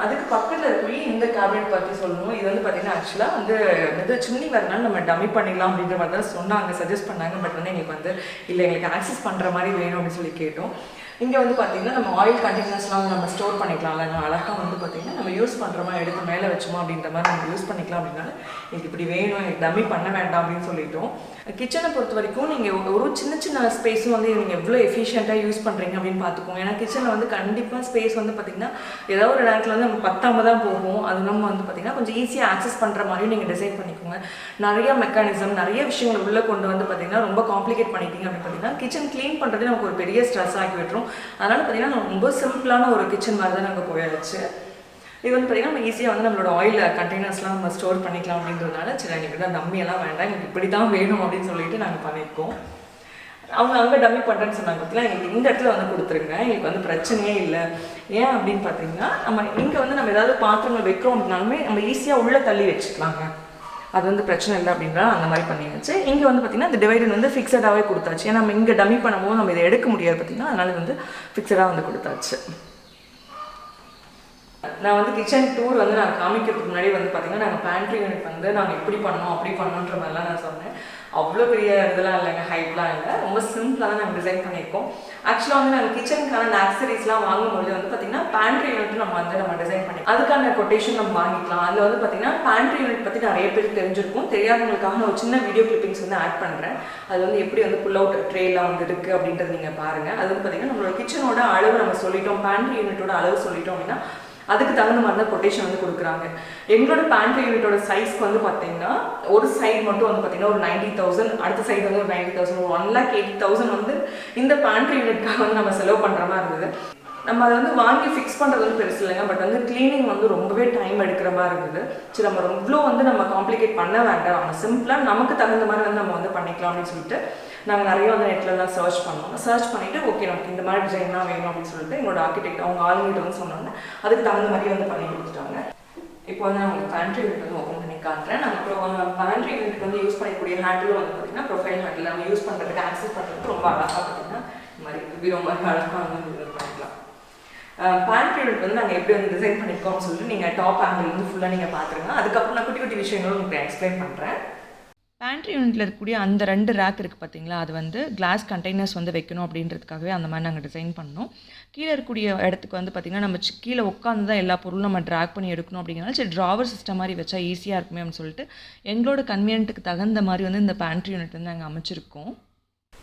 அதுக்கு பக்கத்தில் இருக்கக்கூடிய இந்த கேபினெட் பற்றி சொல்லணும். இது வந்து பார்த்திங்கன்னா ஆக்சுவலாக வந்து சிம்னி வரனால நம்ம டம்மி பண்ணிடலாம் அப்படின்ற மாதிரி தான் சொன்னாங்க, சஜஸ்ட் பண்ணாங்க. பட் வந்து எங்களுக்கு வந்து இல்லை, எங்களுக்கு ஆக்சஸ் பண்ணுற மாதிரி வேணும் அப்படின்னு சொல்லி கேட்டோம். இங்கே வந்து பார்த்திங்கன்னா நம்ம ஆயில் கண்டெய்னர்ஸ்லாம் நம்ம ஸ்டோர் பண்ணிக்கலாம்ல. நம்ம அழகாக வந்து பார்த்திங்கன்னா நம்ம யூஸ் பண்ணுற மாதிரி எடுத்து மேலே வச்சோமா அப்படின்ற மாதிரி நம்ம யூஸ் பண்ணிக்கலாம். அப்படின்னால எனக்கு இப்படி வேணும், எனக்கு டம்மி பண்ண வேண்டாம் அப்படின்னு சொல்லிட்டோம். கிச்சனை பொறுத்த வரைக்கும் நீங்கள் ஒரு சின்ன சின்ன ஸ்பேஸும் வந்து நீங்கள் எவ்வளோ எஃபிஷியண்ட்டாக யூஸ் பண்ணுறீங்க அப்படின்னு பார்த்துக்கோங்க. ஏன்னா கிச்சனில் வந்து கண்டிப்பாக ஸ்பேஸ் வந்து பார்த்திங்கன்னா ஏதாவது ஒரு நேரத்தில் வந்து நம்ம பத்தாமல் தான் போகும். அது நம்ம வந்து பார்த்திங்கன்னா கொஞ்சம் ஈஸியாக ஆக்சஸ் பண்ணுற மாதிரியும் நீங்கள் டிசைன் பண்ணிக்கோங்க. நிறைய மெக்கானிசம், நிறைய விஷயங்கள் உள்ளே கொண்டு வந்து பார்த்திங்கன்னா ரொம்ப காம்ப்ளிகேட் பண்ணிட்டீங்க அப்படின்னு பார்த்திங்கன்னா கிச்சன் க்ளீன் பண்ணுறது நமக்கு ஒரு பெரிய ஸ்ட்ரெஸ் ஆக்கி விட்டுரும். அதனால் பார்த்திங்கன்னா ரொம்ப சிம்பிளான ஒரு கிச்சன் மாதிரி தான் நாங்கள் போயாச்சு. இது வந்து பார்த்திங்கன்னா நம்ம ஈஸியாக வந்து நம்மளோட ஆயில் கண்டெய்னர்ஸ்லாம் நம்ம ஸ்டோர் பண்ணிக்கலாம் அப்படின்றதுனால சரி, எங்களுக்கு தான் டம்மியெல்லாம் வேண்டாம், எங்களுக்கு இப்படி தான் வேணும் அப்படின்னு சொல்லிட்டு நாங்கள் பண்ணியிருக்கோம். அவங்க அங்கே டம்மி பண்ணுறேன்னு சொன்னாங்க பார்த்தீங்கன்னா, எங்களுக்கு இந்த இடத்துல வந்து கொடுத்துருங்க, எங்களுக்கு வந்து பிரச்சனையே இல்லை. ஏன் அப்படின்னு பார்த்தீங்கன்னா நம்ம இங்கே வந்து நம்ம ஏதாவது பாத்திரங்கள் வைக்கிறோம் அப்படின்னாலுமே நம்ம ஈஸியாக உள்ளே தள்ளி வச்சுக்கலாங்க. அது வந்து பிரச்சனை இல்லை அப்படின்றா அந்த மாதிரி பண்ணியாச்சு. இங்கே வந்து பார்த்திங்கன்னா இந்த டிவைடர் வந்து ஃபிக்ஸடாகவே கொடுத்தாச்சு. ஏன்னா நம்ம இங்கே டம்மி பண்ணும்போது நம்ம இதை எடுக்க முடியாது பார்த்திங்கன்னா, அதனால் வந்து ஃபிக்ஸடாக வந்து கொடுத்தாச்சு. நான் வந்து கிச்சன் டூர் வந்து நான் காமிக்கிறதுக்கு முன்னாடி வந்து பார்த்திங்கன்னா நாங்கள் பேண்ட்ரி யூனிட் வந்து நாங்கள் இப்படி பண்ணோம் அப்படி பண்ணோன்ற மாதிரிலாம் நான் சொன்னேன். அவ்வளோ பெரிய இதெல்லாம் இல்லைங்க, ஹைட்லாம் இல்லை, ரொம்ப சிம்பிளாக தான் நாங்கள் டிசைன் பண்ணியிருக்கோம். ஆக்சுவலாக வந்து நாங்கள் கிச்சனுக்கான ஆக்சரிஸ்லாம் வாங்கும்போது வந்து பார்த்திங்கன்னா பேண்ட்ரி யூனிட் நம்ம டிசைன் பண்ணி அதுக்கான கொட்டேஷன் நம்ம வாங்கிக்கலாம். அதில் வந்து பார்த்திங்கன்னா பேண்ட்ரி யூனிட் பற்றி நிறைய பேருக்கு தெரிஞ்சிருக்கும். தெரியாதவங்களுக்காக நான் ஒரு சின்ன வீடியோ கிளிப்பிங்ஸ் வந்து ஆட் பண்ணுறேன். அது வந்து எப்படி வந்து புல் அவுட் ட்ரேலாம் வந்து இருக்குது அப்படின்றது நீங்கள் பாருங்கள். அது வந்து பார்த்திங்கன்னா நம்மளோட கிச்சனோட அளவு நம்ம சொல்லிட்டோம், பேண்ட்ரி யூனிட்டோட அளவு சொல்லிட்டோம் அப்படின்னா அதுக்கு தகுந்த மாதிரி தான் கொட்டேஷன் வந்து கொடுக்குறாங்க. எங்களோட பேண்ட்ரி யூனிட்டோட சைஸ்க்கு வந்து பார்த்தீங்கன்னா ஒரு சைடு மட்டும் வந்து பார்த்தீங்கன்னா ஒரு 90,000, அடுத்த சைடு வந்து ஒரு 90,000, ஒரு 1,80,000 வந்து இந்த பேண்ட்ரி யூனிட்காக வந்து நம்ம செலவு பண்ணுற மாதிரி இருந்தது. நம்ம அதை வந்து வாங்கி ஃபிக்ஸ் பண்ணுறது வந்து பெருசு இல்லைங்க, பட் வந்து க்ளீனிங் வந்து ரொம்பவே டைம் எடுக்கிற மாதிரி இருந்தது. சரி, நம்ம இவ்வளோ வந்து நம்ம காம்ப்ளிகேட் பண்ண வேண்டாம், நம்ம சிம்பிளாக நமக்கு தகுந்த மாதிரி வந்து நம்ம வந்து பண்ணிக்கலாம் அப்படின்னு சொல்லிட்டு நாங்கள் நிறைய வந்து நெட்லலாம் சர்ச் பண்ணோம். சர்ச் பண்ணிவிட்டு ஓகே நமக்கு இந்த மாதிரி டிசைன்லாம் வேணும் அப்படின்னு சொல்லிட்டு எங்களோட ஆர்கிடெக்ட் அவங்க ஆளுங்கிட்ட வந்து சொன்னாங்க. அதுக்கு தகுந்த மாதிரி வந்து பண்ணி கொடுத்துட்டாங்க. இப்போ வந்து நான் உங்களுக்கு பேண்ட்ரி யூனிட் வந்து ஓப்பன் பண்ணி காட்டுறேன். நம்ம பேண்ட்ரி யூனிட் வந்து யூஸ் பண்ணக்கூடிய ஹேண்டிலும் வந்து பார்த்திங்கன்னா ப்ரொஃபைல் ஹேண்டில் நம்ம யூஸ் பண்ணுறதுக்கு ஆக்சஸ் பண்ணுறதுக்கு ரொம்ப அழகாக பார்த்திங்கன்னா இந்த மாதிரி பீரோ மாதிரி அழகாக வந்து யூஸ் பண்ணிக்கலாம். பேண்ட்ரி யூனிட் வந்து நாங்கள் எப்படி வந்து டிசைன் பண்ணியிருக்கோம்னு சொல்லிட்டு நீங்கள் டாப் ஆங்கிள் வந்து ஃபுல்லாக நீங்கள் பார்த்துருங்க. அதுக்கப்புறம் நான் குட்டி குட்டி விஷயங்களும் உங்களுக்கு எக்ஸ்பிளைன் பண்ணுறேன். பேண்ட்ரி யூனிட்டில் இருக்கக்கூடிய அந்த 2 ரேக் இருக்குது பார்த்தீங்களா, அது வந்து கிளாஸ் கண்டெய்னர்ஸ் வந்து வைக்கணும் அப்படின்றதுக்காகவே அந்த மாதிரி நாங்கள் டிசைன் பண்ணோம். கீழே இருக்கக்கூடிய இடத்துக்கு வந்து பார்த்திங்கன்னா நம்ம கீழே உட்காந்து தான் எல்லா பொருளும் நம்ம ட்ராக் பண்ணி எடுக்கணும் அப்படிங்கிறனால சரி ட்ராவர் சிஸ்டம் மாதிரி வச்சா ஈஸியாக இருக்குமே அப்படின்னு சொல்லிட்டு எங்களோட கன்வீனியன்ட்டுக்கு தகுந்த மாதிரி வந்து இந்த பேண்ட்ரி யூனிட் வந்து நாங்கள் அமைச்சிருக்கோம்.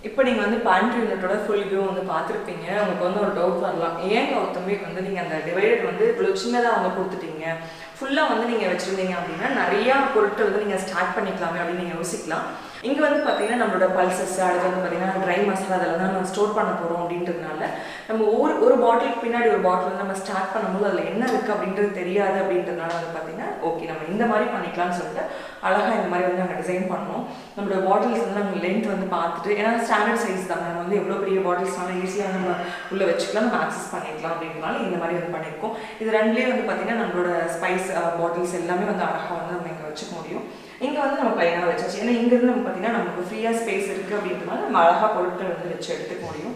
இப்போ நீங்கள் வந்து பேண்ட்ரி யூனிட்டோட ஃபுல் வியூ வந்து பார்த்துருப்பீங்க. உங்களுக்கு வந்து ஒரு டவுட் வரலாம், ஏங்க ஒரு தம்பிக்கு வந்து நீங்கள் அந்த டிவைடர் வந்து இவ்வளோ சின்னதாக வந்து கொடுத்துட்டீங்க, ஃபுல்லாக வந்து நீங்கள் வச்சுருந்தீங்க அப்படின்னா நிறையா பொருட்கள் வந்து நீங்கள் ஸ்டார்ட் பண்ணிக்கலாமே அப்படின்னு நீங்கள் யோசிக்கலாம். இங்கே வந்து பார்த்திங்கன்னா நம்மளோட பல்சஸ், அடுத்து வந்து பார்த்திங்கன்னா ட்ரை மசாலா அதெல்லாம் தான் நம்ம ஸ்டோர் பண்ண போகிறோம் அப்படின்றதுனால நம்ம ஒரு பாட்டிலுக்கு பின்னாடி ஒரு பாட்டில் வந்து நம்ம ஸ்டார்ட் பண்ணும்போது அதில் என்ன இருக்குது அப்படின்றது தெரியாது. அப்படின்றதுனால வந்து பார்த்திங்கன்னா ஓகே நம்ம இந்த மாதிரி பண்ணிக்கலாம்னு சொல்லிட்டு அழகாக இந்த மாதிரி வந்து நாங்கள் டிசைன் பண்ணோம். நம்மளோட பாட்டில்ஸ் வந்து நம்ம லென்த் வந்து பார்த்துட்டு, ஏன்னா ஸ்டாண்டர்ட் சைஸ் தான், நம்ம வந்து எவ்வளோ பெரிய பாட்டில்ஸ்னாலும் ஈஸியாக நம்ம உள்ளே வச்சுக்கலாம், நம்ம ஆக்சஸ் பண்ணிக்கலாம் அப்படின்றதுனால இந்த மாதிரி வந்து பண்ணியிருக்கோம். இது ரெண்டுலேயே வந்து பார்த்திங்கன்னா நம்மளோட ஸ்பைஸ் பாட்டில்ஸ் எல்லாமே வந்து அழகாக வந்து நம்ம இங்கே வச்சுக்க முடியும். இங்கே வந்து நம்ம ப்ளைனாக வச்சாச்சு, ஏன்னா இங்கேருந்து நம்ம பார்த்திங்கன்னா நமக்கு ஃப்ரீயாக ஸ்பேஸ் இருக்குது அப்படின்றதுனால நம்ம அழகாக பொருட்கள் வந்து வச்சு எடுத்துக்க முடியும்.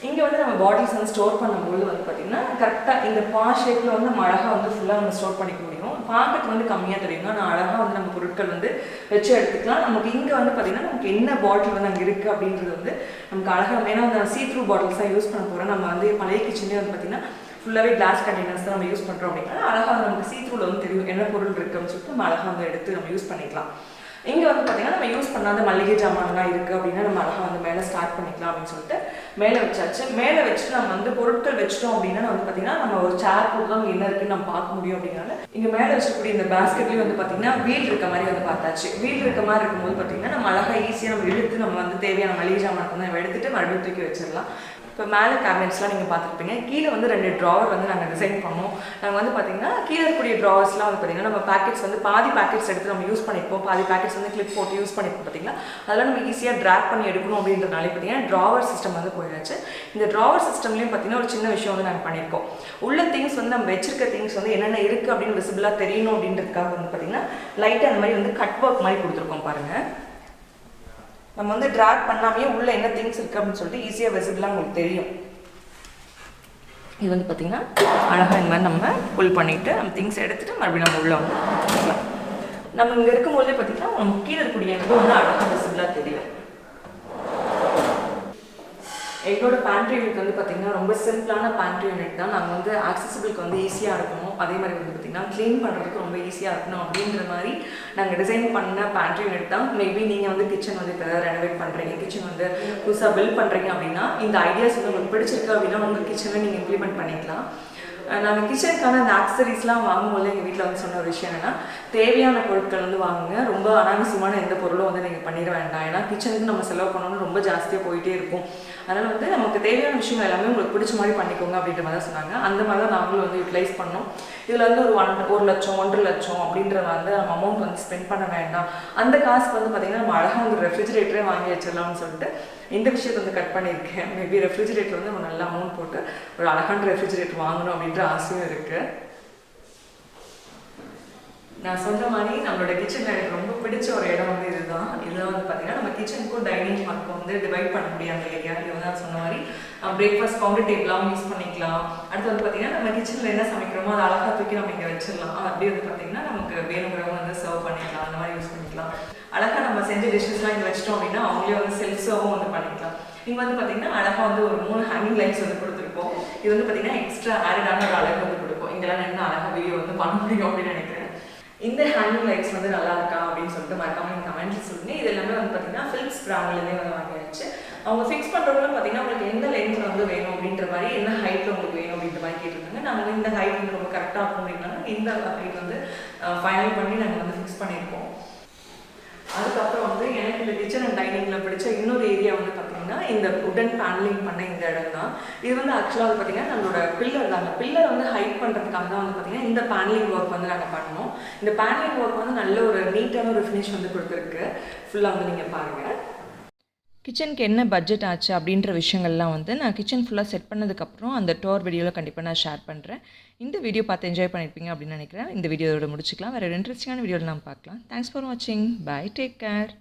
இங்கே வந்து நம்ம பாட்டில்ஸ் வந்து ஸ்டோர் பண்ணும்போது வந்து பார்த்திங்கன்னா கரெக்டாக இந்த ஷேப்பில் வந்து நம்ம அழகாக வந்து ஃபுல்லாக நம்ம ஸ்டோர் பண்ணிக்க முடியும். பார்க்கறதுக்கு வந்து கம்மியாக தெரியும், ஆனால் அழகாக வந்து நம்ம பொருட்கள் வந்து வச்சு எடுத்துக்கலாம். நமக்கு இங்கே வந்து பார்த்திங்கன்னா நமக்கு என்ன பாட்டில் வந்து அங்கே இருக்குது அப்படின்றது வந்து நமக்கு அழகாக, ஏன்னா அந்த சீ-த்ரூ பாட்டில்ஸ் தான் யூஸ் பண்ண போகிறோம். நம்ம வந்து பழைய கிச்சன்லேயே வந்து பார்த்திங்கன்னா ஃபுல்லாகவே கிளாஸ் கண்டெய்னர்ஸ் தான் நம்ம யூஸ் பண்ணுறோம் அப்படின்னா அழகாக நமக்கு சீ-த்ரூவில் வந்து தெரியும் என்ன பொருள் இருக்குன்னு சொல்லிட்டு நம்ம அழகாக வந்து எடுத்து நம்ம யூஸ் பண்ணிக்கலாம். இங்கே வந்து பார்த்திங்கன்னா நம்ம யூஸ் பண்ணாத மளிகை ஜாமான்லாம் இருக்குது அப்படின்னா நம்ம அழகாக வந்து மேலே ஸ்டார்ட் பண்ணிக்கலாம் அப்படின்னு சொல்லிட்டு மேலே வச்சாச்சு. மேலே வச்சுட்டு நம்ம வந்து பொருட்கள் வச்சிட்டோம் அப்படின்னா வந்து பார்த்திங்கன்னா நம்ம ஒரு சேர் போட்டு தான் என்ன இருக்குன்னு நம்ம பார்க்க முடியும். அப்படிங்கிறனால இங்கே மேலே வச்சுக்கூடிய இந்த பேஸ்கெட்லேயும் வந்து பார்த்திங்கன்னா வீல் இருக்க மாதிரி வந்து பார்த்தாச்சு. வீல் இருக்க மாதிரி இருக்கும்போது பார்த்திங்கன்னா நம்ம அழகாக ஈஸியாக நம்ம இழுத்து நம்ம வந்து தேவையான மளிகை ஜாமான் வந்து நம்ம எடுத்துகிட்டு மறுபடியும் தூக்கி வச்சிடலாம். இப்போ மேலே கேபினெட்ஸ்லாம் நீங்கள் பார்த்துருப்பீங்க. கீழே வந்து 2 ட்ராவர் வந்து நாங்கள் டிசைன் பண்ணோம். நாங்கள் வந்து பார்த்திங்கன்னா கீழே இருக்கக்கூடிய ட்ராவர்ஸ்லாம் வந்து பார்த்திங்கன்னா நம்ம பேக்கெட்ஸ் வந்து பாதி பேக்கெட்ஸ் எடுத்து நம்ம யூஸ் பண்ணிப்போம், பாதி பேக்கெட்ஸ் வந்து கிளிப் போட்டு யூஸ் பண்ணிப்போம் பார்த்திங்களா. அதெல்லாம் நம்ம ஈஸியாக ட்ராக் பண்ணி எடுக்கணும் அப்படின்றனாலே பார்த்திங்கன்னா ட்ராவர் சிஸ்டம் வந்து போயாச்சு. இந்த ட்ராவர் சிஸ்டம்லேயும் பார்த்திங்கன்னா ஒரு சின்ன விஷயம் வந்து நாங்கள் பண்ணியிருக்கோம். உள்ள திங்ஸ் வந்து நம்ம வச்சிருக்க திங்ஸ் வந்து என்னென்ன இருக்குது அப்படின்னு விசிபிளாக தெரியணும் அப்படின்றதுக்காக வந்து பார்த்திங்கன்னா லைட்டாக அந்த மாதிரி வந்து கட் ஒர்க் மாதிரி கொடுத்துருக்கோம் பாருங்கள். நம்ம வந்து ட்ராக் பண்ணாமே உள்ள என்ன திங்ஸ் இருக்குது அப்படின்னு சொல்லிட்டு ஈஸியாக விசிபிளாக உங்களுக்கு தெரியும். இது வந்து பார்த்திங்கன்னா அழகாக இந்த மாதிரி நம்ம புல் பண்ணிவிட்டு நம்ம திங்ஸ் எடுத்துகிட்டு மறுபடியும் நம்ம உள்ளே வந்து பார்க்கலாம். நம்ம இங்கே இருக்கும்போதே பார்த்திங்கன்னா நம்ம கீழே இருக்கக்கூடிய இது வந்து அழகாக விசிபிளாக தெரியும். எங்களோட பேண்ட்ரி யூனிட் வந்து பார்த்திங்கன்னா ரொம்ப சிம்பிளான பேண்ட்ரி யூனிட் தான். நாங்கள் வந்து ஆக்சசிபிளுக்கு வந்து ஈஸியாக இருக்கணும், அதே மாதிரி வந்து பார்த்திங்கன்னா க்ளீன் பண்ணுறதுக்கு ரொம்ப ஈஸியாக இருக்கணும் அப்படின்ற மாதிரி நாங்கள் டிசைன் பண்ண பேண்ட்ரி யூனிட் தான். மேபி நீங்கள் வந்து கிச்சன் வந்து இப்போ ஏதாவது ரெனோவேட் பண்ணுறீங்க, கிச்சன் வந்து புதுசாக பில்ட் பண்ணுறீங்க அப்படின்னா இந்த ஐடியாஸ் வந்து உங்களுக்கு பிடிச்சிருக்கு அப்படின்னா உங்கள் கிச்சனில் நீங்கள் இம்ப்ளிமெண்ட் பண்ணிக்கலாம். நாங்கள் கிச்சனுக்கான அந்த ஆக்சசரிஸ்லாம் வாங்கும்போது எங்கள் வீட்டில் வந்து சொன்ன ஒரு விஷயம் என்னென்னா, தேவையான பொருட்கள் வந்து வாங்குங்க, ரொம்ப அனாவசியமான எந்த பொருளும் வந்து நீங்கள் பண்ணிட வேண்டாம். ஏன்னா கிச்சனுக்கு நம்ம செலவு பண்ணணும்னு ரொம்ப ஜாஸ்தியாக போயிட்டே இருக்கும். அதனால் வந்து நமக்கு தேவையான விஷயங்கள் எல்லாமே உங்களுக்கு பிடிச்ச மாதிரி பண்ணிக்கோங்க அப்படின்ற மாதிரி தான் சொன்னாங்க. அந்த மாதிரி தான் நாங்களும் வந்து யூட்டிலைஸ் பண்ணோம். இதில் வந்து ஒரு 1 லட்சம் 1.5 லட்சம் அப்படின்ற வந்து நம்ம அமௌண்ட் வந்து ஸ்பெண்ட் பண்ண வேண்டாம். அந்த காசுக்கு வந்து பார்த்திங்கன்னா நம்ம அழகாக வந்து ரெஃப்ரிஜிரேட்டரே வாங்கி வச்சிடலாம்னு சொல்லிட்டு இந்த விஷயத்தை வந்து கட் பண்ணியிருக்கேன். மேபி ரெஃப்ரிஜிரேட்டர் வந்து நம்ம நல்ல அமௌண்ட் போட்டு ஒரு அழகான ரெஃப்ரிஜிரேட்டர் வாங்கணும் அப்படின்ற ஆசையும் இருக்குது. நான் சொன்ன மாதிரி நம்மளோட கிச்சனில் எனக்கு ரொம்ப பிடிச்ச ஒரு இடம் வந்து இதுதான். இதில் வந்து பார்த்திங்கன்னா நம்ம கிச்சனுக்கும் டைனிங் ஹாலுக்கும் வந்து டிவைட் பண்ண முடியாத ஏரியா. இது வந்து நான் சொன்ன மாதிரி பிரேக்ஃபாஸ்ட் கவுண்டர் டேபிளாகவும் யூஸ் பண்ணிக்கலாம். அடுத்து வந்து பார்த்திங்கன்னா நம்ம கிச்சனில் என்ன சமைக்கிறோமோ அதை அழகாக தூக்கி நம்ம இங்கே வச்சிடலாம். அப்படியே வந்து பார்த்திங்கன்னா நமக்கு வேணுங்கிறவங்க வந்து சர்வ் பண்ணிக்கலாம், அந்த மாதிரி யூஸ் பண்ணிக்கலாம். அழகாக நம்ம செஞ்ச டிஷ்ஷஸ்லாம் இங்கே வச்சிட்டோம் அப்படின்னா அவங்களே வந்து செல்ஃப் சர்வும் வந்து பண்ணிக்கலாம். இங்கே வந்து பார்த்திங்கன்னா அழகாக வந்து ஒரு 3 ஹேங்கிங் லைட்ஸ் வந்து கொடுத்துருப்போம். இது வந்து பார்த்திங்கன்னா எக்ஸ்ட்ரா ஆடடான ஒரு அழகு வந்து கொடுப்போம். இங்கெல்லாம் என்ன அழகாக வீடியோ வந்து பண்ண முடியும் அப்படின்னு நினைக்கிறேன். இந்த ஹேங்கிங் லைட்ஸ் வந்து நல்லா இருக்கா அப்படின்னு சொல்லிட்டு மறக்காம நீங்கள் கமெண்ட்ஸ் சொல்லுங்க. இது எல்லாமே வந்து பார்த்தீங்கன்னா ஃபிலிப்ஸ் பிராண்ட்லேயே வந்து வாங்கியாச்சு. அவங்க ஃபிக்ஸ் பண்ணுறவங்களும் பார்த்தீங்கன்னா உங்களுக்கு எந்த லென்த்தில் வந்து வேணும் அப்படின்ற மாதிரி, என்ன ஹைட்டில் உங்களுக்கு வேணும் அப்படின்ற மாதிரி கேட்டிருந்தாங்க. நாங்கள் இந்த ஹைட் வந்து ரொம்ப கரெக்டாக இருக்கும் அப்படின்னாலும் இந்த ஹைட் வந்து ஃபைனல் பண்ணி நாங்கள் வந்து ஃபிக்ஸ் பண்ணியிருக்கோம். அதுக்கப்புறம் வந்து எனக்கு இந்த கிச்சன் அண்ட் டைனிங்கில் பிடிச்ச இன்னொரு ஏரியா வந்து பார்த்தீங்கன்னா இந்த உடன் பேனலிங் பண்ண இந்த இடம் தான். இது வந்து ஆக்சுவலாக வந்து பார்த்தீங்கன்னா நம்மளோட பில்லர் தான். அந்த பில்லர் வந்து ஹைட் பண்ணுறதுக்காக தான் வந்து பார்த்தீங்கன்னா இந்த பேனலிங் ஒர்க் வந்து நாங்கள் பண்ணோம். இந்த பேனலிங் ஒர்க் வந்து நல்ல ஒரு நீட்டான ஒரு ஃபினிஷ் வந்து கொடுத்துருக்கு. ஃபுல்லாக வந்து நீங்கள் பாருங்கள். கிச்சனுக்கு என்ன பட்ஜெட் ஆச்சு அப்படின்ற விஷயங்கள்லாம் வந்து நான் கிச்சன் ஃபுல்லாக செட் பண்ணதுக்கப்புறம் அந்த டோர் வீடியோவில் கண்டிப்பாக நான் ஷேர் பண்ணுறேன். இந்த வீடியோ பார்த்து என்ஜாய் பண்ணியிருப்பீங்க அப்படின்னு நினைக்கிறேன். இந்த வீடியோவோட முடிச்சுக்கலாம். வேறு இன்ட்ரெஸ்டிங்கான வீடியோவில் நாம் பார்க்கலாம். தேங்க்ஸ் ஃபார் வாட்சிங். Bye, take care.